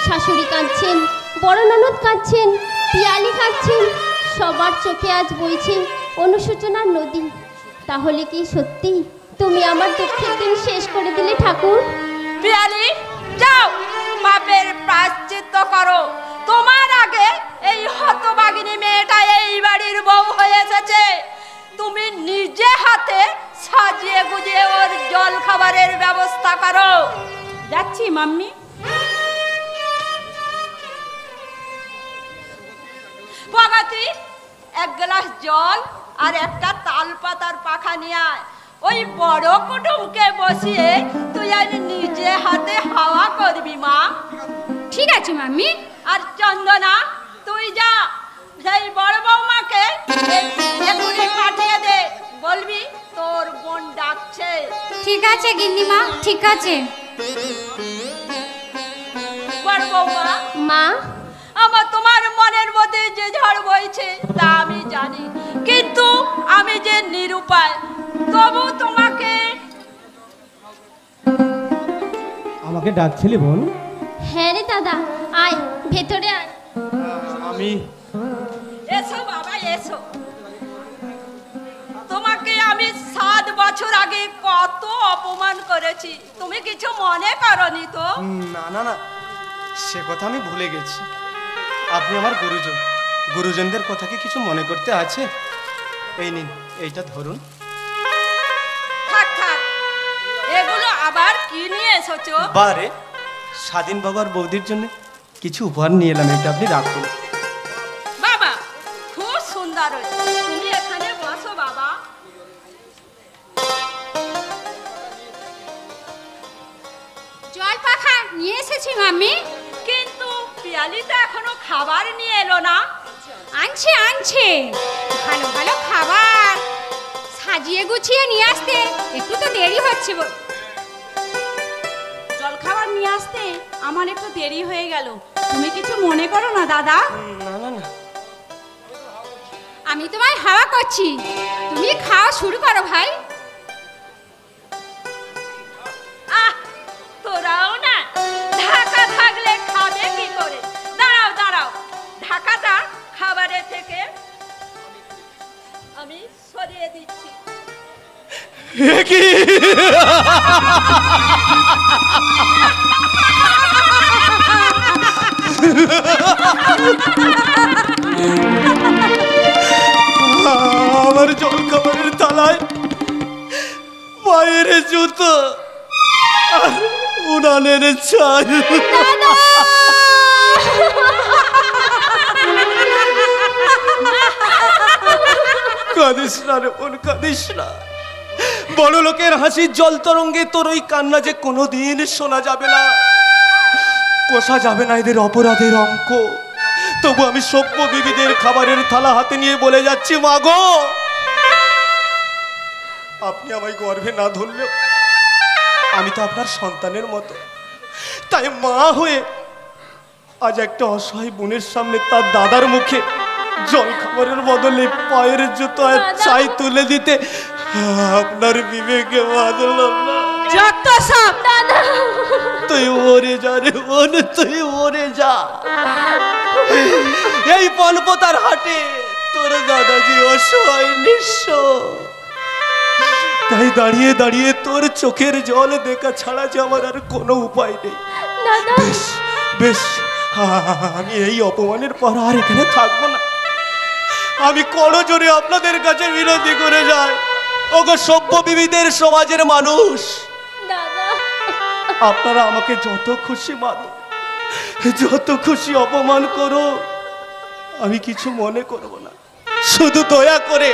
শাশুড়ি কাঁদছেন, বড় ননদ কাঁদছেন, পিয়ালি কাঁদছেন, সবার চোখে আজ বইছে অনুশোচনার নদী। তাহলে কি সত্যি তুমি আমার দুঃখের দিন শেষ করে দিলে ঠাকুর? পিয়ালি, যাও পাপের প্রায়শ্চিত্ত করো। তোমার আগে এই হতভাগিনী মেয়েটা এই বাড়ির বউ হয়ে এসেছে। তুমি নিজে হাতে সাজিয়ে গুজিয়ে ওর জল খাবারের ব্যবস্থা করো। যাচ্ছি মাম্মি। প্রগতি, এক গ্লাস জল আর একটা তাল পাতার পাখা নিয়ে আয়। ওই বড় কুটুমকে বসিয়ে তুই আজ নিজে হাতে হাওয়া করবি মা। ঠিক আছে মাম্মি। আর চন্দনা, তুই যা সেই বড় বৌমাকে এখনই পাঠিয়ে দে, বলবি তোর বোন ডাকছে। ঠিক আছে গিন্নিমা, ঠিক আছে। বড় বৌমা। মা, আমার তোমার মনের মধ্যে যে ঝড় বইছে তা আমি জানি, কিন্তু আমি যে নিরুপায়, তবু তোমাকে। আমাকে ডাকছিলি বোন? হ্যাঁ রে দাদা, আয় ভেতরে আয়। আমি এসো বাবা, এসো। তোমাকে আমি 7 বছর আগে কত অপমান করেছি, তুমি কিছু মনে করনি তো? না না না, সে কথা আমি ভুলে গেছি। আপনি আমার গুরুজন, গুরুজনদের কথা কি কিছু মনে করতে আছে? এই নিন, এইটা ধরুন। থাক থাক, এগুলো আবার কি নিয়ে এসেছো? বারে স্বাধীন বাবার বৌদির জন্য কিছু উপহার নিয়ে এলাম, এটা আপনি রাখুন। বাবা, খুব সুন্দর হয়েছে। তুমি এখানে বসো বাবা। জল পাখা নিয়ে এসেছি মাম্মি। কিন্তু পিয়ালি তো এখনো খাবার নিয়ে এলো না। আনছে আনছে, ভালো ভালো খাবার সাজিয়ে গুছিয়ে নিয়ে আসতে একটু তো দেরি হচ্ছে। জল খাবার নিয়ে আসতে আমার একটু দেরি হয়ে গেল, তুমি কিছু মনে করো না দাদা? না না না, আমি তোমায় হাওয়া করছি, তুমি খাওয়া শুরু করো ভাই। আহ, তোরাও না ঢাকা থাকলে খাবে কি করে? দাঁড়াও দাঁড়াও, ঢাকাটা খাবারের থেকে আমি সরিয়ে দিচ্ছি। আমার জল খাবারের থালায় পায়ের জুতো আর উনানের চাল। কাঁদিস না রে বোন, কাঁদিস না। বড় লোকের হাসির জল তরঙ্গে তোর ওই কান্না যে কোনোদিন শোনা যাবে না, কষা যাবে না এদের অপরাধের অঙ্ক। তবু আমি সভ্য বিবিদের খাবারের থালা হাতে নিয়ে বলে যাচ্ছি, মা গো, আপনি আমায় গর্ভে না ধরলেও আমি তো আপনার সন্তানের মতো। তাই মা হয়ে আজ একটা অসহায় বোনের সামনে তার দাদার মুখে জল খাবারের বদলে পায়ের জুতো আর চাই তুলে দিতে আপনার বিবেকে বাঁধল না। যত সব দাদা, তুই মরে যা রে বোন, তুই মরে যা। এই পলপতার হাটে তোর দাদাজি অসহায় নিঃস্ব, তাই দাঁড়িয়ে দাঁড়িয়ে তোর চোখের জল দেখা ছাড়া যে আমার আর কোনো উপায় নেই। বেশ বেশ, আমি এই অপমানের পর আর এখানে থাকবো না। আমি করজোরে আপনাদের কাছে বিনতি করে যাই, ওগো সভ্য বিবিদের সমাজের মানুষ, আপনারা আমাকে যত খুশি মানো, যত খুশি অপমান করো, আমি কিছু মনে করব না। শুধু দয়া করে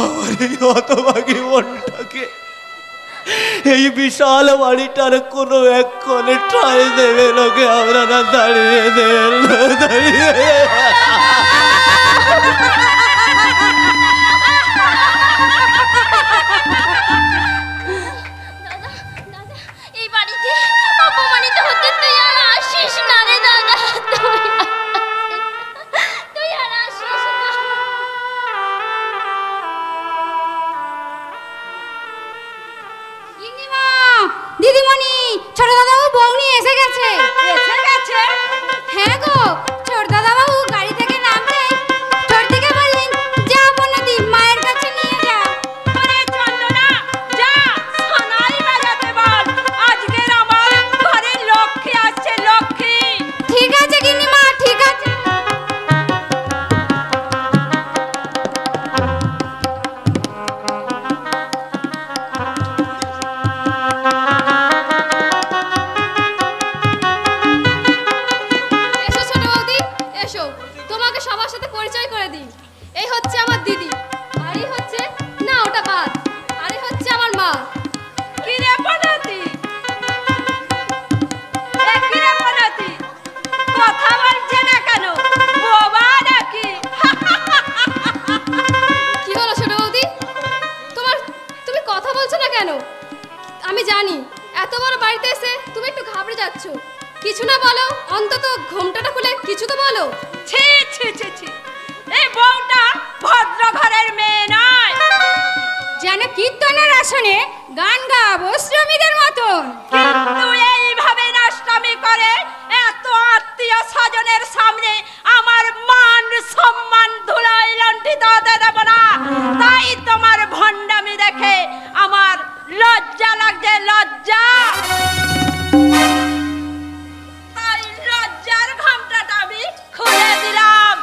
আমার এই হতভাগী মনটাকে এই বিশাল বাড়িটার কোনো এক কোণে ঠাঁই দেবে লোকে আপনারা দাঁড়িয়ে দেবেন, দাঁড়িয়ে। এই বাড়িতে অপমানিত হতে তুই আর আসিস না রে দাদা, তুই আর আসিস না। গিন্নিমা, দিদিমণি ছোট দাদাবাবু বউ নিয়ে এসে গেছে। এসে গেছে? হ্যাঁ গো, ছোট দাদাবাবু গাড়ি থেকে নামলে ছোট থেকে বললেন যা বনদি মায়ের কাছে নিয়ে যা। ওরে চন্দনা, যা সানাই বাজাতে বল, আজকের আমার ঘরে লক্ষ্মী আসছে, লক্ষ্মী। ঠিক আছে গিন্নিমা, ঠিক আছে। এসো ছোট বৌদি, এসো, তোমাকে সবার সাথে পরিচয় করে দিই। এই হচ্ছে আমার দিদি, আর এই হচ্ছে, না ওটা বাদ, আর এই হচ্ছে আমার মা। কি রে পনাতি, কি রে পনাতি, কথা বলছে না কেন? বোবা নাকি? কি হলো ছোট বৌদি, তুমি কথা বলছো না কেন? আমি জানি এত বড় বাড়িতে এসে তুমি একটু ঘাবড়ে যাচ্ছ। কিছু না বলো, অন্তত ঘোমটাটা খুলে কিছু তো বলো। ছি ছি ছি ছি, এই বউটা ভদ্র ঘরের মেয়ে নয়, যেন কীর্তনের আসনে গান গাবো শ্রমিকদের মতন। কিন্তু এইভাবে নষ্টামি করে এত আত্মীয় স্বজনের সামনে আমার মান সম্মান ধুলোয় লণ্ঠিত হতে দেব না। তাই তোমার ভণ্ডামি দেখে আমার লজ্জা লাগছে, লজ্জা। তাই লজ্জার ঘোমটাটা আমি খুলে দিলাম।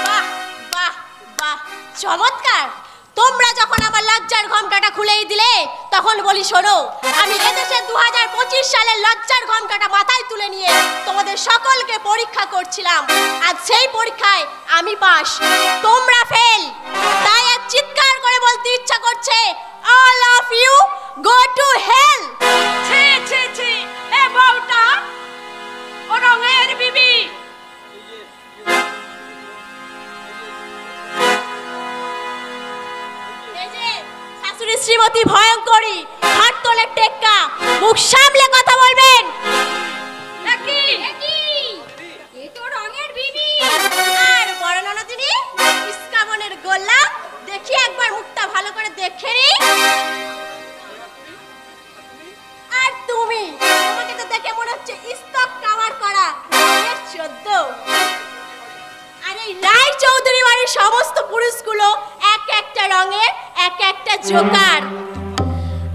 বাহ বাহ বাহ, চমৎকার। তোমরা যখন আমার লজ্জার ঘোমটাটা খুলেই দিলে, তখন বলি শোনো, আমি এদেশে 2025 সালের লজ্জার ঘোমটাটা মাথায় তুলে নিয়ে তোমাদের সকলকে পরীক্ষা করছিলাম। আজ সেই পরীক্ষায় আমি পাস, তোমরা ফেল। তাই আজ চিৎকার করে বলতে ইচ্ছা করছে, all of you go to hell. ছি ছি ছি, এ বউটা ও রঙের বিবি। এই যে শাশুড়ি শ্রীমতী ভয়ঙ্করী, হাত তোলে টেক্কা, মুখ সামলে কথা বলবেন। একই এ তো রঙের বিবি। আর বড় ননদিনী, ইস্কামনের গোল্লা, দেখি একবার মুখটা ভালো করে দেখে নি। আর তুমি, তোমাকে তো দেখে মনে হচ্ছে স্টক কাভার করা 14। আর এই রায় চৌধুরী বাড়ির সমস্ত পুরুষগুলো এক একটা রঙের, এক একটা জোকার।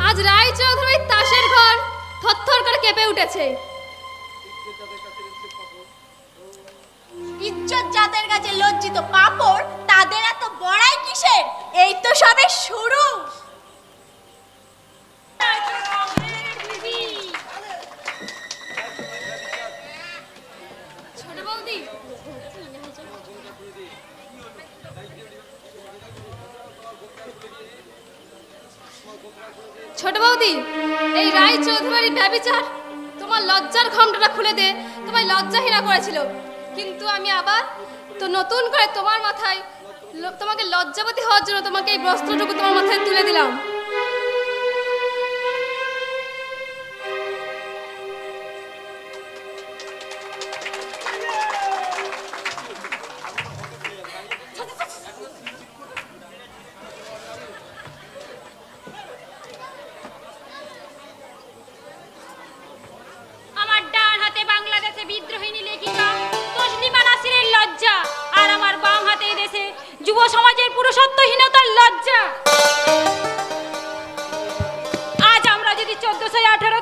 আজ রায় চৌধুরীর তাসের ঘর থরথর করে কেঁপে উঠেছে। ইজ্জত যাদের কাছে লজ্জিত পাপড়, তাদের এত বড়াই কিসের? এই তো সবে শুরু। ছোট বৌদি, ছোট বৌদি, এই রায় চৌধুরীর ব্যভিচার তোমার লজ্জার ঘোমটাটা খুলে দে তোমায় লজ্জাহীনা করেছিল, কিন্তু আমি আবার তো নতুন করে তোমার মাথায় তোমাকে লজ্জাবতী হওয়ার জন্য তোমাকে এই বস্ত্রটুকু তোমার মাথায় তুলে দিলাম। আমার ডান হাতে বাংলাদেশে বিদ্রোহিনী লেখিকা তসলিমা নাসিরের লজ্জা, আর আমার বাম হাতে এই দেশে যুব সমাজের পুরুষত্বহীনতার লজ্জা। আজ আমরা যদি 1418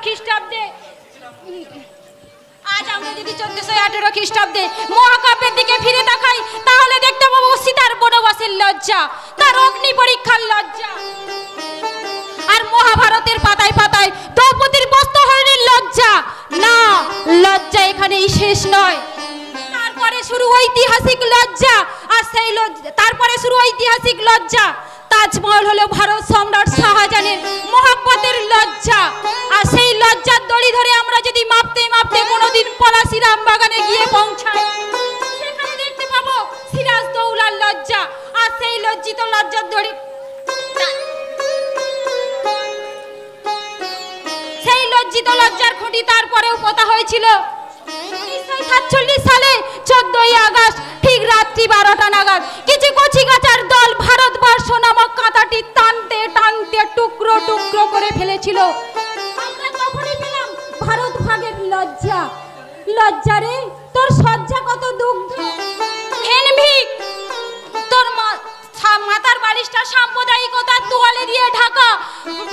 খ্রিস্টাব্দে মহাকাব্যের দিকে ফিরে তাকাই, তাহলে দেখতে পাবো সীতার বনবাসের লজ্জা, তার অগ্নি পরীক্ষার লজ্জা, আর মহাভারতের পাতায় পাতায় দ্রৌপদীর বস্ত্রহরণের লজ্জা। না, লজ্জা এখানেই শেষ নয়, তারপরে শুরু ঐতিহাসিক লজ্জা। আর সেই তারপরে শুরু ঐতিহাসিক লজ্জা। তাজমহল হলো ভারত সম্রাট শাহজাহানের মহব্বতের লজ্জা। আর সেই লজ্জার দড়ি ধরে আমরা যদি মাপতে মাপতে কোনোদিন পলাশী রামবাগানে গিয়ে পৌঁছাই, সেখানে দেখতে পাবো সিরাজদৌলার লজ্জা। আর সেই লজ্জিত লজ্জার দড়ি, সেই লজ্জিত লজ্জার খুঁটি তারপরেও পোতা হয়েছিল 1947 সালে 14ই আগস্ট, ঠিক রাত্রি 12টা নাগাদ। কিছু কচিকাচার দল ভারতবর্ষ নামক কাঁটাটি টানতে টানতে টুকরো টুকরো করে ফেলেছিল। আমরা লজ্জা। লজ্জা রে, তোর সজ্জা কত দুগ্ধ। হেনভিক, তোর মাথার বালিশটা সাম্প্রদায়িকতার তোয়ালে দিয়ে ঢাকা,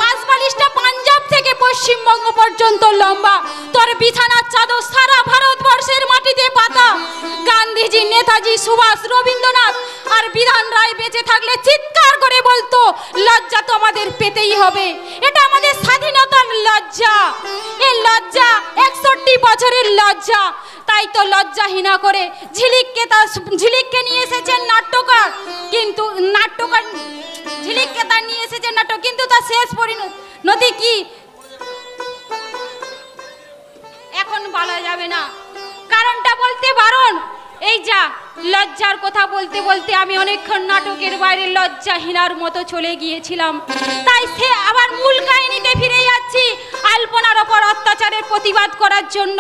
পাঁচ বালিশটা পাঞ্জাব থেকে পশ্চিমবঙ্গ পর্যন্ত লম্বা। তোর বিছানার চাদর সারা ভারতবর্ষের মাটিতে পাতা। গান্ধীজি, নেতাজি, সুভাষ, রবীন্দ্রনাথ আর বিধান রায় বেঁচে থাকলে চিৎকার করে বলতো, লজ্জা তো আমাদের পেতেই হবে, এটা আমাদের স্বাধীনতার লজ্জা। এই লজ্জা 61 বছরের লজ্জা। তাই তো লজ্জাহীনা করে ঝিলিককে নিয়ে এসেছেন নাট্যকার, কিন্তু ঝিলিককে তার নিয়ে এসেছেন নাটক, কিন্তু তার শেষ পরিণতি কি এখন বলা যাবে না, কারণটা বলতে বারণ। এই যা লজ্জার কথা বলতে বলতে আমি অনেকক্ষণ নাটকের বাইরে লজ্জাহীনার মতো চলে গিয়েছিলাম। তাই সে আবার মূল কাহিনীতে ফিরে যাচ্ছি। আলপনার ওপর অত্যাচারের প্রতিবাদ করার জন্য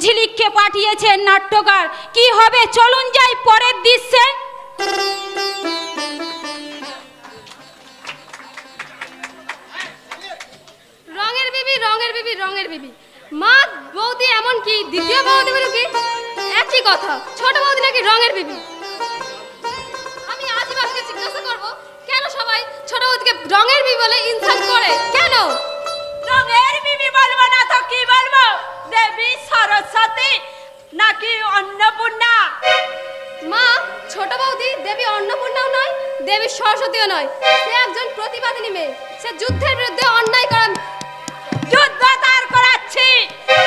ঝিলিককে পাঠিয়েছেন নাট্যকার। কি হবে চলুন যাই পরের দৃশ্যে। রঙের বিবি, রঙের বিবি, রঙের বিবি, মা বৌদি এমনকি দ্বিতীয় বৌদি কি একই কথা, ছোট বৌদি নাকি রঙের বিবি। আমি আজই বাবাকে জিজ্ঞাসা করবো কেন সবাই ছোট বৌদিকে রঙের বিবি বলে ইনসাল্ট করে, কেন? রঙের বিবি বলবো না তো কি বলবো? দেবী সরস্বতী নাকি অন্নপূর্ণা? মা, ছোট বৌদি দেবী অন্নপূর্ণাও নয়, দেবী সরস্বতীও নয়, সে একজন প্রতিবাদিনী মেয়ে। সে যুদ্ধের বিরুদ্ধে অন্যায় করা। যুদ্ধ তার করাচ্ছি,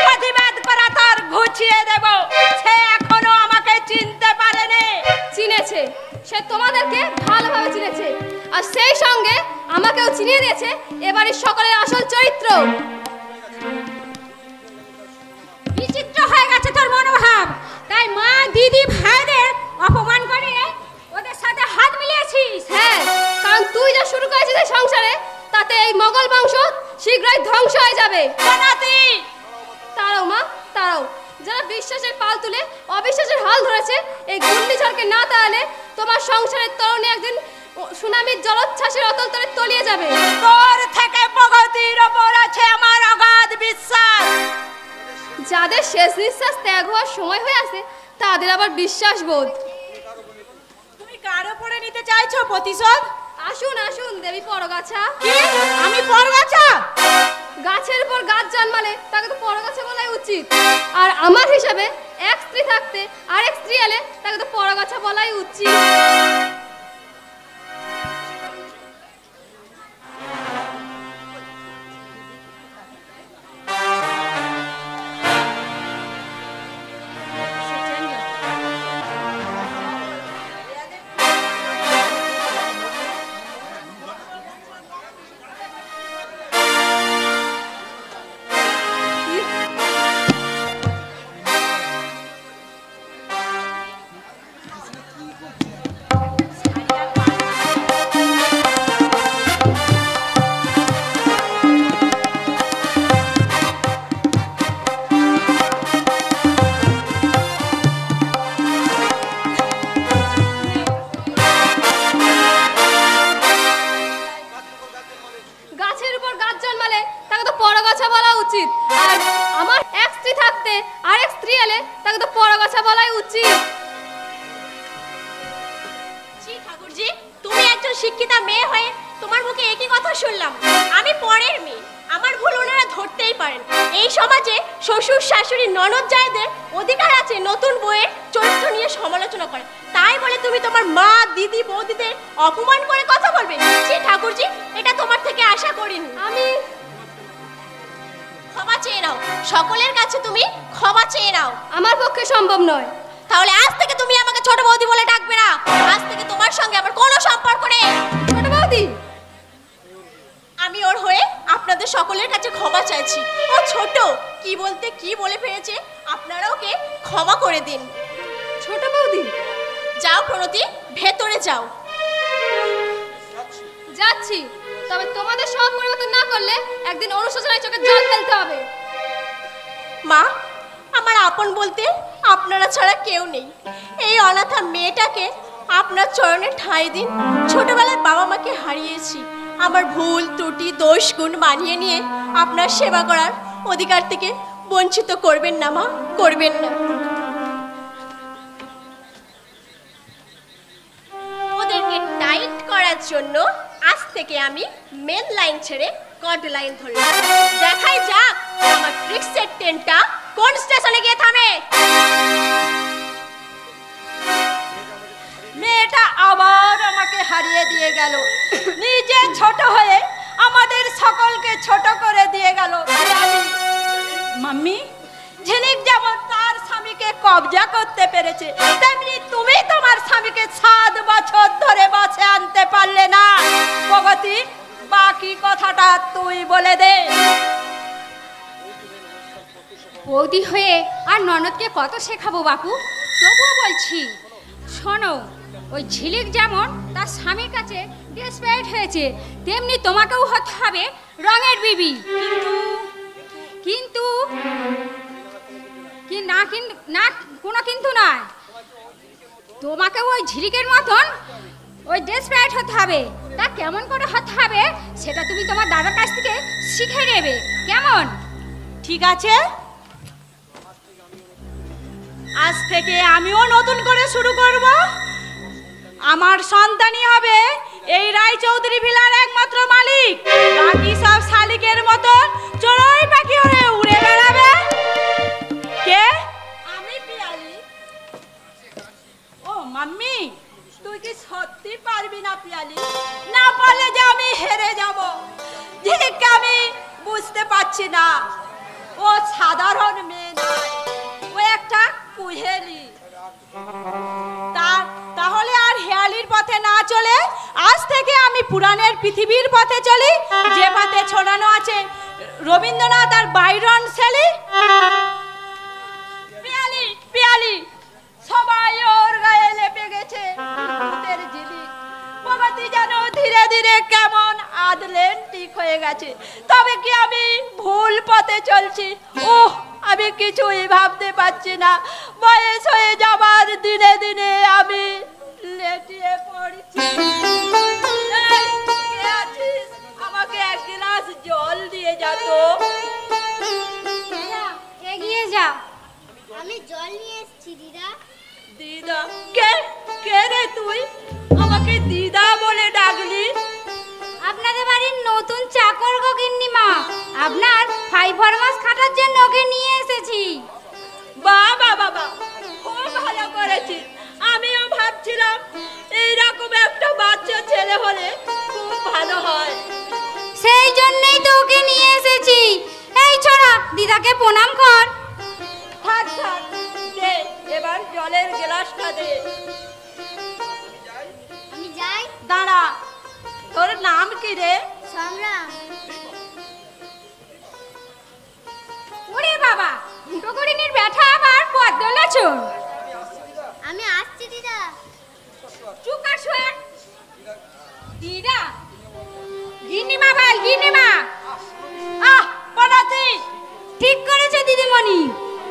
প্রতিবাদ করা তার ঘুচিয়ে দেব। সে এখনো আমাকে চিনতে পারেনি। চিনেছে, সে তোমাদেরকে ভালোভাবে চিনেছে, আর সেই সঙ্গে আমাকেও চিনিয়ে দিয়েছে এবারে সকলের আসল চরিত্র। বিচিত্র হয়ে গেছে তোর মনোভাব, তাই মা, দিদি, ভাইদের অপমান করে ওদের সাথে হাত মিলিয়েছিস। হ্যাঁ, কারণ তুই যা শুরু করেছিস এই সংসারে, তাতে এই মোগল বংশ শীঘ্রই ধ্বংস হয়ে যাবে। তারাও মা, তারাও যারা বিশ্বাসের পাল তুলে অবিশ্বাসের হাল ধরেছে, এই ঘূর্ণিঝড়কে না তাড়ালে তোমার সংসারের তরুণী একদিন সুনামির জলোচ্ছ্বাসের অতল তলে তলিয়ে যাবে। তোর থেকে প্রগতির ওপর আছে আমার অগাধ বিশ্বাস। যাদের শেষ নিঃশ্বাস ত্যাগ হওয়ার সময় হয়ে আসে তাদের আবার বিশ্বাস বোধ। তুমি কার উপরে নিতে চাইছো প্রতিশোধ? আসুন আসুন দেবী পরগাছা। আমি পরগাছা? গাছের উপর গাছ জন্মালে তাকে তো পরগাছা বলাই উচিত, আর আমার হিসাবে এক স্ত্রী থাকতে আরেক স্ত্রী এলে তাকে তো পরগাছা বলাই উচিত। শিক্ষিতা মেয়ে হয়ে তোমার মুখে একই কথা শুনলাম। আমি পরের মেয়ে, আমার ভুল ওনারা ধরতেই পারেন। এই সমাজে শ্বশুর শাশুড়ি ননদ জায়েদের অধিকার আছে নতুন বউয়ের চরিত্র নিয়ে সমালোচনা করে, তাই বলে তুমি তোমার মা, দিদি, বৌদিদের অপমান করে কথা বলবে? জি ঠাকুরজি, এটা তোমার থেকে আশা করিনি। আমি ক্ষমা চেয়ে নাও, সকলের কাছে তুমি ক্ষমা চেয়ে নাও। আমার পক্ষে সম্ভব নয়। তাহলে আজ থেকে তুমি আমাকে ছোট বৌদি বলে ডাকবে না। আজ থেকে তোমার সঙ্গে আমার কোনো সম্পর্ক নেই। ছোট বৌদি, আমি ওর হয়ে আপনাদের সকলের কাছে ক্ষমা চাইছি। ও ছোট, কি বলতে কি বলে ফেলেছে, আপনারা ওকে ক্ষমা করে দিন। ছোট বৌদি, যাও প্রণতি, ভেতরে যাও। যাচ্ছি, তবে তোমাদের সব পরিবর্তন না করলে একদিন অনুশোচনায় চোখে জল ফেলতে হবে। মা, আমার আপন বলতে আপনারা ছাড়া কেউ নেই। এই অনাথা মেয়েটাকে আপনার চরণে ঠাঁই দিন। ছোটবেলায় বাবা মাকে হারিয়েছি, আমার ভুল ত্রুটি দোষ গুণ মানিয়ে নিয়ে আপনার সেবা করার অধিকার থেকে বঞ্চিত করবেন না মা, করবেন না। ওদেরকে টাইট করার জন্য আজ থেকে আমি মেন লাইন ছেড়ে কড লাইন ধরলাম। দেখাই যাক আমার ট্রিক্সের ট্রেনটা কোন স্টেশনে গিয়ে থামে। মেয়েটা আবার আমাকে হারিয়ে দিয়ে গেল, নিজে ছোট হয়ে আমাদের সকলকে ছোট করে দিয়ে গেল। মাম্মি, ঝিলিক যেমন তার স্বামীকে কবজা করতে পেরেছে, তেমনি তুমি তোমার স্বামীকে 7 বছর ধরে বাঁচে আনতে পারলে না। প্রগতি, বাকি কথাটা তুই বলে দে। বৌদি হয়ে আর ননদকে কত শেখাবো বাপু, তবুও বলছি শোনো, ওই ঝিলিক যেমন তার স্বামীর কাছে ডেসপারেট হয়েছে, তেমনি তোমাকেও হতে হবে রঙের বিবি। কিন্তু কি না, কিন্তু না, কোনো কিন্তু নয়, তোমাকে ওই ঝিলিকের মতন ওই ডেসপারেট হতে হবে। তা কেমন করে হতে হবে সেটা তুমি তোমার দাদার কাছ থেকে শিখে নেবে, কেমন? ঠিক আছে, আজ থেকে আমিও নতুন করে শুরু করব। আমার সন্তানই হবে এই রায়চৌধুরী ভিলার একমাত্র মালিক। বাকি সব শালিকের মতন চড়ুই পাখি হয়ে উড়ে বেড়াবে। কে? আমি পিয়ালি। ও মাম্মি, তুই কি সত্যি পারবি না পিয়ালি? না পারলে যে আমি হেরে যাব। ঝিলিককে আমি বুঝতে পারছি না, ও সাধারণ মেয়ে নয়, ও একটা কুহেলি। তাহলে আর হেয়ালির পথে না চলে আজ থেকে আমি পুরাণের পৃথিবীর পথে চলি, যে পথে ছড়ানো আছে রবীন্দ্রনাথ আর বাইরন শেলি। পিয়ালি, পিয়ালি, সবাই ওর গায়ে লেপে গেছে ভূতের ঝিলিক। প্রগতি যেন ধীরে ধীরে কেমন আদলেন্টিক হয়ে গেছে। তবে কি আমি ভুল পথে চলছি? ওহ, আমি কিছুই ভাবতে পারছি না। বয়স হয়ে যাবার দিনে দিনে আমি লেটিয়ে পড়ছি। এই, কে আছিস? আমাকে এক গ্লাস জল দিয়ে যা তো। এগিয়ে যা। আমি জল নিয়ে এসেছি দিদা। দিদা? কে কে রে তুই? আমাকে দিদা বলে ডাকলি? আপনাদের বাড়ির নতুন চাকর গো গিন্নিমা, আপনার 5 ফরমাস খাটার জন্য ওকে নিয়ে এসেছি। বাবা বাবা, খুব ভালো করেছিস। আমিও ভাবছিলাম এইরকম একটা বাচ্চা ছেলে হলে খুব ভালো হয়। সেই জন্যই তো ওকে নিয়ে এসেছি। এই ছোড়া, দিদাকে প্রণাম কর। থাক থাক, দে এবার জলের গ্লাসটা দে। আমি যাই। দাঁড়া, তোর নাম কি রে? সংগ্রাম। ওরে বাবা, টুকুরিনির ব্যাটা আবার পদ্মলোচন। আমি আসছি দিদা। চুপ কর শুয়ে। দিদা, গিন্নিমা বল, গিন্নিমা। আহ, পড়াতি। ঠিক করেছে দিদিমণি,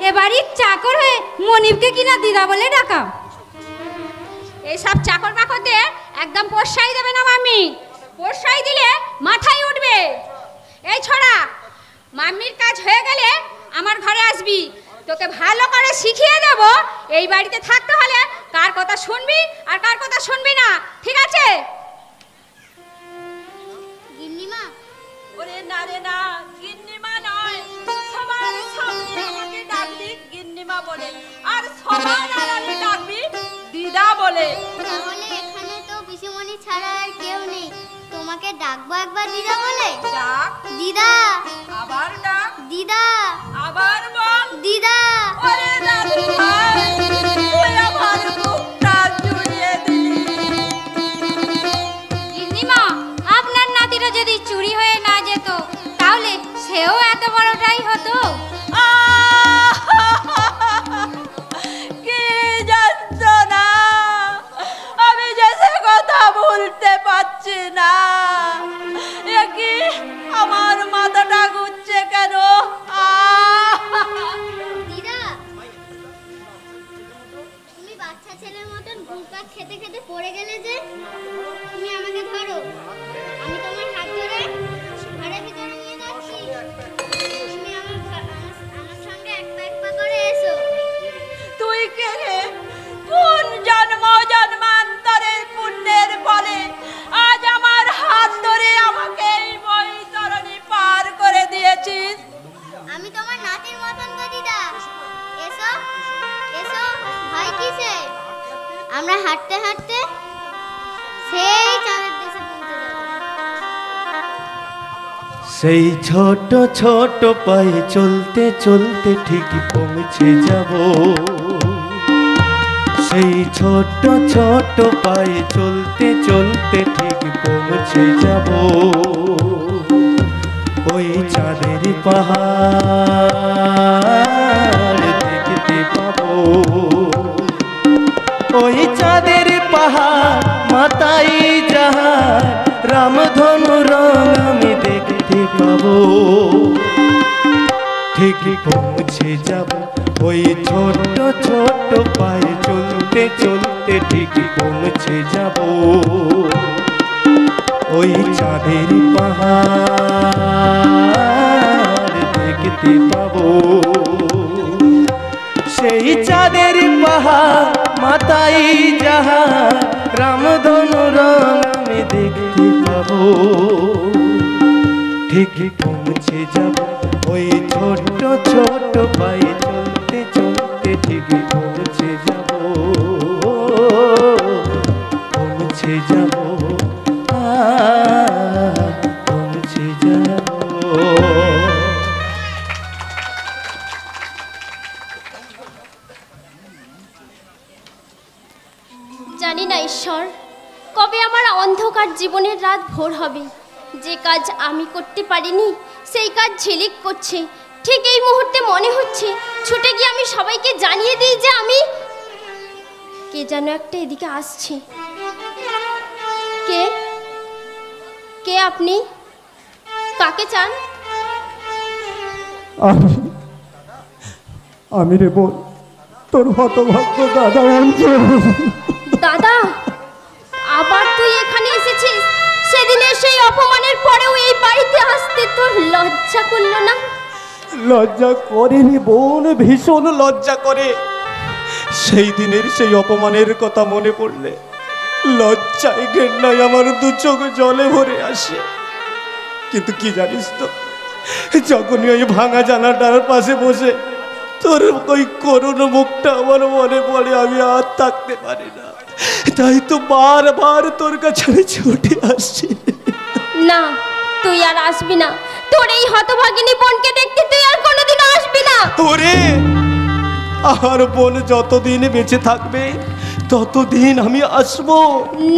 এবারই চাকর হয়ে মনিবকে কিনা দিদা বলে ডাকা। এইসব চাকর বাকরদের একদম পোষাই দেবে না মাম্মি, পোষাই দিলে মাথায় উঠবে। এই ছোড়া, মাম্মির কাজ হয়ে গেলে আমার ঘরে আসবি, তোকে ভালো করে শিখিয়ে দেব এই বাড়িতে থাকতে হলে কার কথা শুনবি আর কার কথা শুনবি না, ঠিক আছে? গিন্নিমা। ওরে না রে না, গিন্নিমা নয়, সবার সামনে আমাকে ডাকবি গিন্নিমা বলে, আর সবার আড়ালে ডাকবি দিদা বলে। তাহলে এখানে তো পিসিমণি ছাড়া আর কেউ নেই, তোমাকে ডাকবো একবার দিদা বলে। ডাক। দিদা। আবার ডাক। দিদা। আবার বল। দিদা। ওরে দাদু ভাই, তুই আমার বুকটা জুড়িয়ে দিলি। গিন্নিমা, আপনার নাতিটা যদি চুরি হয়ে না যেত তাহলে সেও এত বড়টাই হতো। কি যন্ত্রণা, আমি যে সে কথা বলতে পারছি না। এ কি, আমার মাথাটা ঘুরছে কেন? দিদা, তুমি বাচ্চা ছেলের মতন ঘুরপাক খেতে খেতে পড়ে গেলে যে, তুমি আমাকে ধরো, আমি তোমার হাত ধরে ঘরের ভিতরে নিয়ে যাচ্ছি। তুমি আমার সামনে কিসে? আমরা হাঁটতে হাঁটতে সেই চাঁদের দেশে পৌঁছে যাব। সেই ছোট ছোট পায়ে চলতে চলতে ঠিকই পৌঁছে যাব। সেই ছোট ছোট পায়ে চলতে চলতে ঠিকই পৌঁছে যাব। ওই চাঁদের পাহাড় দেখতে পাবো। ওই চাঁদের পাহাড় মাতাই জাহাজ রামধনু রং আমি দেখতে পাবো। ঠিক পৌঁছে যাব ওই ছোট ছোট পায়ে চলতে চলতে ঠিক পৌঁছে যাব। ওই চাঁদের পাহাড় দেখতে পাবো। সেই চাঁদের পাহাড় মাতাই জাহাজ রামধনু রং আমি দেখতে পাবো। ঠিক পৌঁছে যাব ওই ছোট ছোট পায়ে চলতে চলতে ঠিক পৌঁছে যাব। পৌঁছে যাব পৌঁছে যাব। জানি না ঈশ্বর, কবে আমার অন্ধকার জীবনের রাত ভোর হবে। যে কাজ আমি করতে পারিনি সেই কাজ ঝিলিক করছে। ঠিক এই মুহূর্তে মনে হচ্ছে ছুটে গিয়ে আমি সবাইকে জানিয়ে দিই যে আমি কে যেন একটা এদিকে আসছে। কে কে আপনি? কাকে চান? আমি রে বল, তোর হতভাগ্য দাদা। দাদা, আবার তুই এখানে এসেছিস? সেদিনের সেই অপমানের পরেও এই বাড়িতে আসতে তোর লজ্জা করলো না? লজ্জা করেনি বোন, ভীষণ লজ্জা করে। সেই দিনের সেই অপমানের কথা মনে পড়লে লজ্জায় ঘেন্নায় আমার দু চোখ জলে ভরে আসে। কিন্তু কি জানিস তো, যখনই ওই ভাঙা জানালার পাশে বসে তোর ওই করুণ মুখটা আমার মনে পড়ে, আমি আর থাকতে পারি না। তাই তো বারবার তোর কাছে ছুটে আসছি। না, তুই আর আসবি না। তোর এই হতভাগিনী বোনকে দেখতে তুই আর কোনোদিন আসবি না। ওরে, আমার বোন যতদিন বেঁচে থাকবে ততদিন আমি আসবো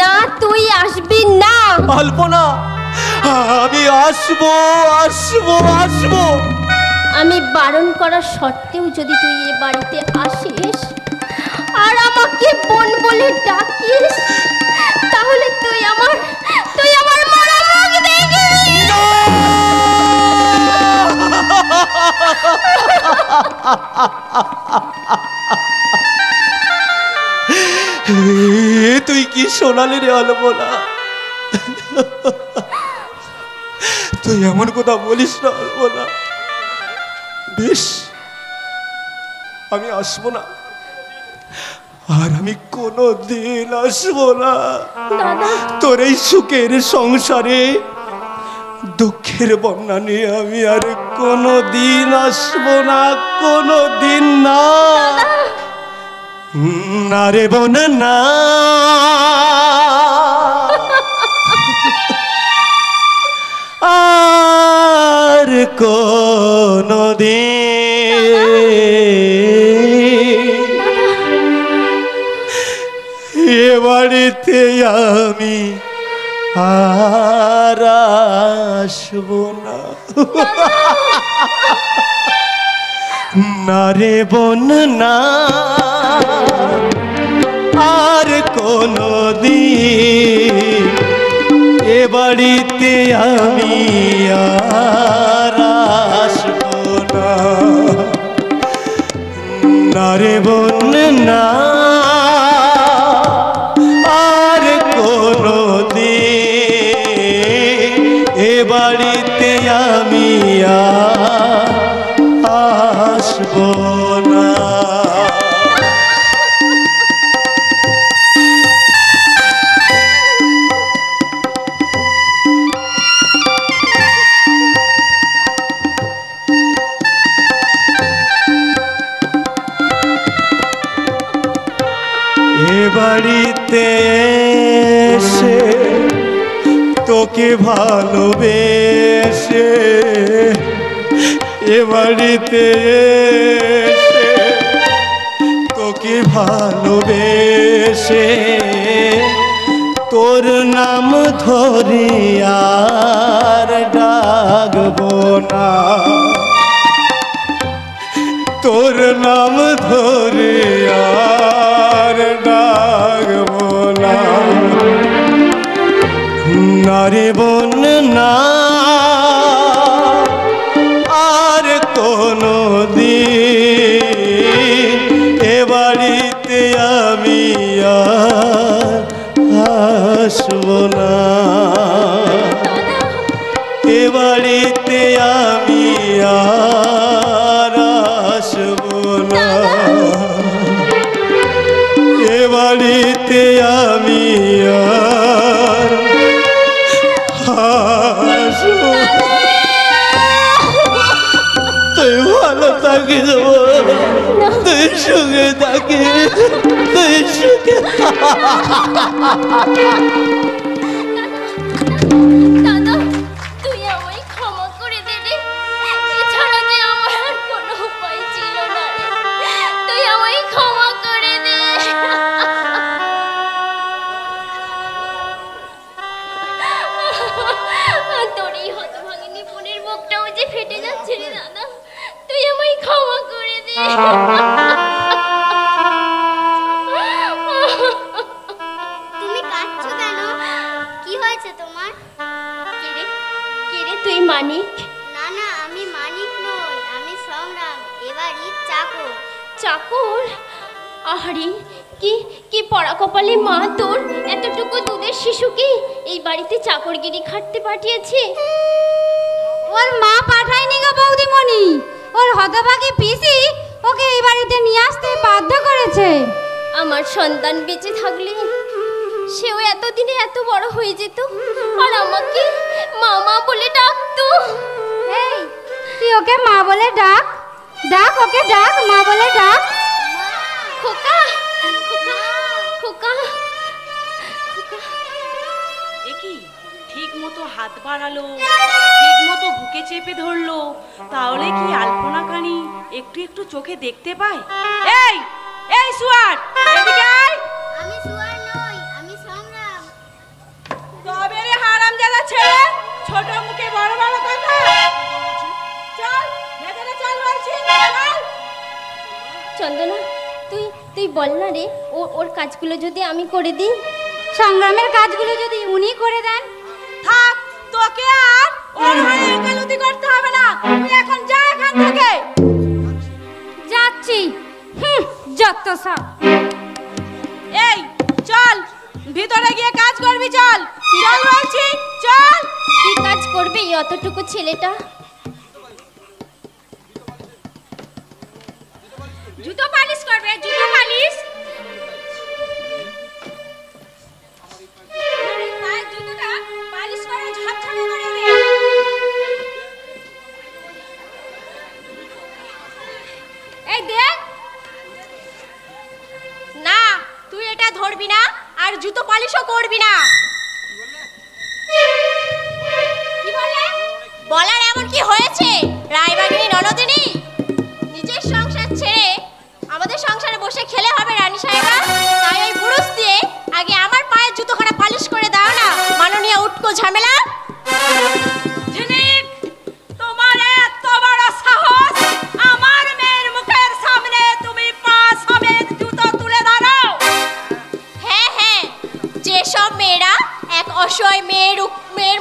না। তুই আসবি না। আলপনা, আমি আসবো আসবো আসবো। আমি বারণ করার সত্ত্বেও যদি তুই এ বাড়িতে আসিস আর আমাকে বোন বলে ডাকিস, তাহলে তুই আমার মরা মুখ দেখবি। তুই কি শোনালি রে আলপনা? তুই এমন কথা বলিস না আলপনা। বেশ, আমি আসবো না, আর আমি কোনো দিন আসবো না তোর এই সুখের সংসারে। দুঃখের বন্যা নিয়ে আমি আর কোনো দিন আসবো না, কোনো দিন না। না রে বোন না, আর কোনো দিন এ বাড়িতে আমি আর আসবো না। না রে বোন না, আর কোনো দিন এ বাড়িতে আমি আর আসবো না। না রে বোন না, আর কোনো দিন এ বাড়িতে আমি আর আসবো না। বাড়িতে এসে তোকে ভালোবেসে, এ বাড়িতে এসে তোকে ভালোবেসে, তোর নাম ধরে আর ডাকবো না, তোর নাম ধরে আর ডাকবো না। নারে বোন না আর কোনো দিন এ বাড়িতে আমি আর আসবো না, এ বাড়িতে আমি আর আসবো না, এ বাড়িতে আমি আর আসবো না। তুই ভালো থাকিস, তুই সুখে থাকিস, তুই সুখে। দাদা তুই আমায় ক্ষমা করে দে রে, এছাড়া যে আমার আর কোনো উপায় ছিল না রে, তুই আমায় ক্ষমা করে দে। তোর এই হতভাগিনী বোনের মুখটাও যে ফেটে যাচ্ছে রে দাদা, তুই আমায় ক্ষমা করে দে। তুমি কাঁদছো কেন? কি হয়েছে তোমার? কে রে তুই মানিক? না না, আমি মানিক নই, আমি সংগ্রাম, এবারই চাকর। চাকর? আহারে কি কি পড়া কপালে মা তোর, এতটুকু দুধের শিশুকে এই বাড়িতে চাকরগিরি খাটতে পাঠিয়েছে। ওর মা পাঠায়নি গো বৌদিমণি, ওর হতভাগী পিসি ওকে এই বাড়িতে নিয়ে আসতে বাধ্য করেছে। আমার সন্তান বেঁচে থাকলে সেও এতদিনে এত বড় হয়ে যেত আর আমাকে মামা বলে ডাকতো। এই তুই ওকে মা বলে ডাক, ডাক ওকে ডাক, মা বলে ডাক। খোকা খোকা খোকা। একি ঠিক মতো হাত বাড়ালো, ঠিক মতো বুকে চেপে ধরলো, তাহলে কি আলপনা কানি একটু একটু চোখে দেখতে পায়? এই এই সুয়ার, এদিকে আয়। আমি সুয়ার নই, আমি সংগ্রাম। তবে রে হারামজাদা ছেলে, ছোট মুখে বড় বড় কথা। চল ভেতরে চল বলছি, চল। চন্দনা তুই তুই বল না রে, ওর কাজগুলো যদি আমি করে দিই। সংগ্রামের কাজগুলো যদি উনি করে দেন। থাক, তোকে আর ওর হয়ে ওকালতি করতে হবে না, তুই এখন যা এখান থেকে। যাচ্ছি। যত সব। এই চল ভিতরে গিয়ে কাজ করবি, চল চল বলছি, চল। কি কাজ করবে এই অতটুকু ছেলেটা? জুতো পালিশ করবে, জুতো পালিশ। তাই জুতোটা পালিশ করে ঝকঝকে করে দে। এই দেখ না, তুই এটা ধরবি না আর জুতো পালিশও করবি না। কি বলে? বলার এমন কি হয়েছে? রায়বাগিনী ননদিনী নিজের সংসার ছেড়ে আমাদের সংসারে বসে খেলে হবে রানী সাহেবা? তাই ওই পুরুষ দিয়ে আগে আমার পায়ের জুতোখানা পালিশ করে দাও না, মাননীয় উটকো ঝামেলা। ঝিনিক, তোমার এত বড় সাহস, আমার মেয়ের মুখের সামনে তুমি পা সমেত জুতো তুলে দাঁড়াও? হ্যাঁ হ্যাঁ, যেসব মেয়েরা এক অসহায় মেয়ের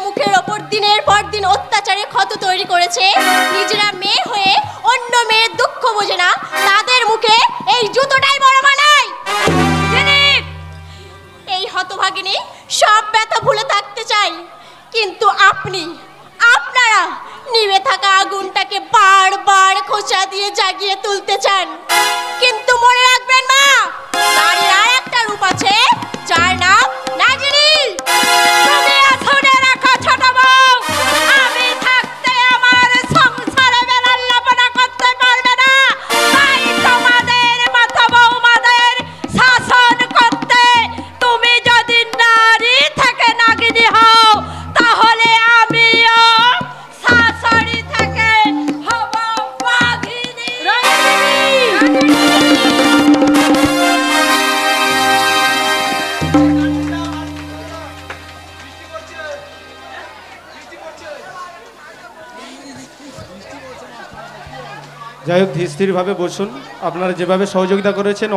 মুখের ওপর দিনের পর দিন অত্যাচারে ক্ষত তৈরি করেছে, নিজেরা মেয়ে হয়ে অন্য মেয়ের দুঃখ বোঝে না, তাদের মুখে এই জুতোটাই বড় মানায়। এই হতভাগিনী সব ব্যথা ভুলে থাকতে চাই, কিন্তু আপনারা নিভে থাকা আগুনটাকে বারবার খোঁচা দিয়ে জাগিয়ে তুলতে চান। কিন্তু মনে রাখবেন মা, নারীর আর একটা রূপ আছে, যার নাম নাগিনী। তুমি শুনে রাখো ছোট বউ, আমি থাকতে আমার সংসারে বেলাল্লাপনা করতে পারবে না, তাই তোমাদের মাথা বৌমাদের শাসন করতে তুমি যাই হোক, ধীর স্থিরভাবে বসুন। আপনারা যেভাবে সহযোগিতা করেছেন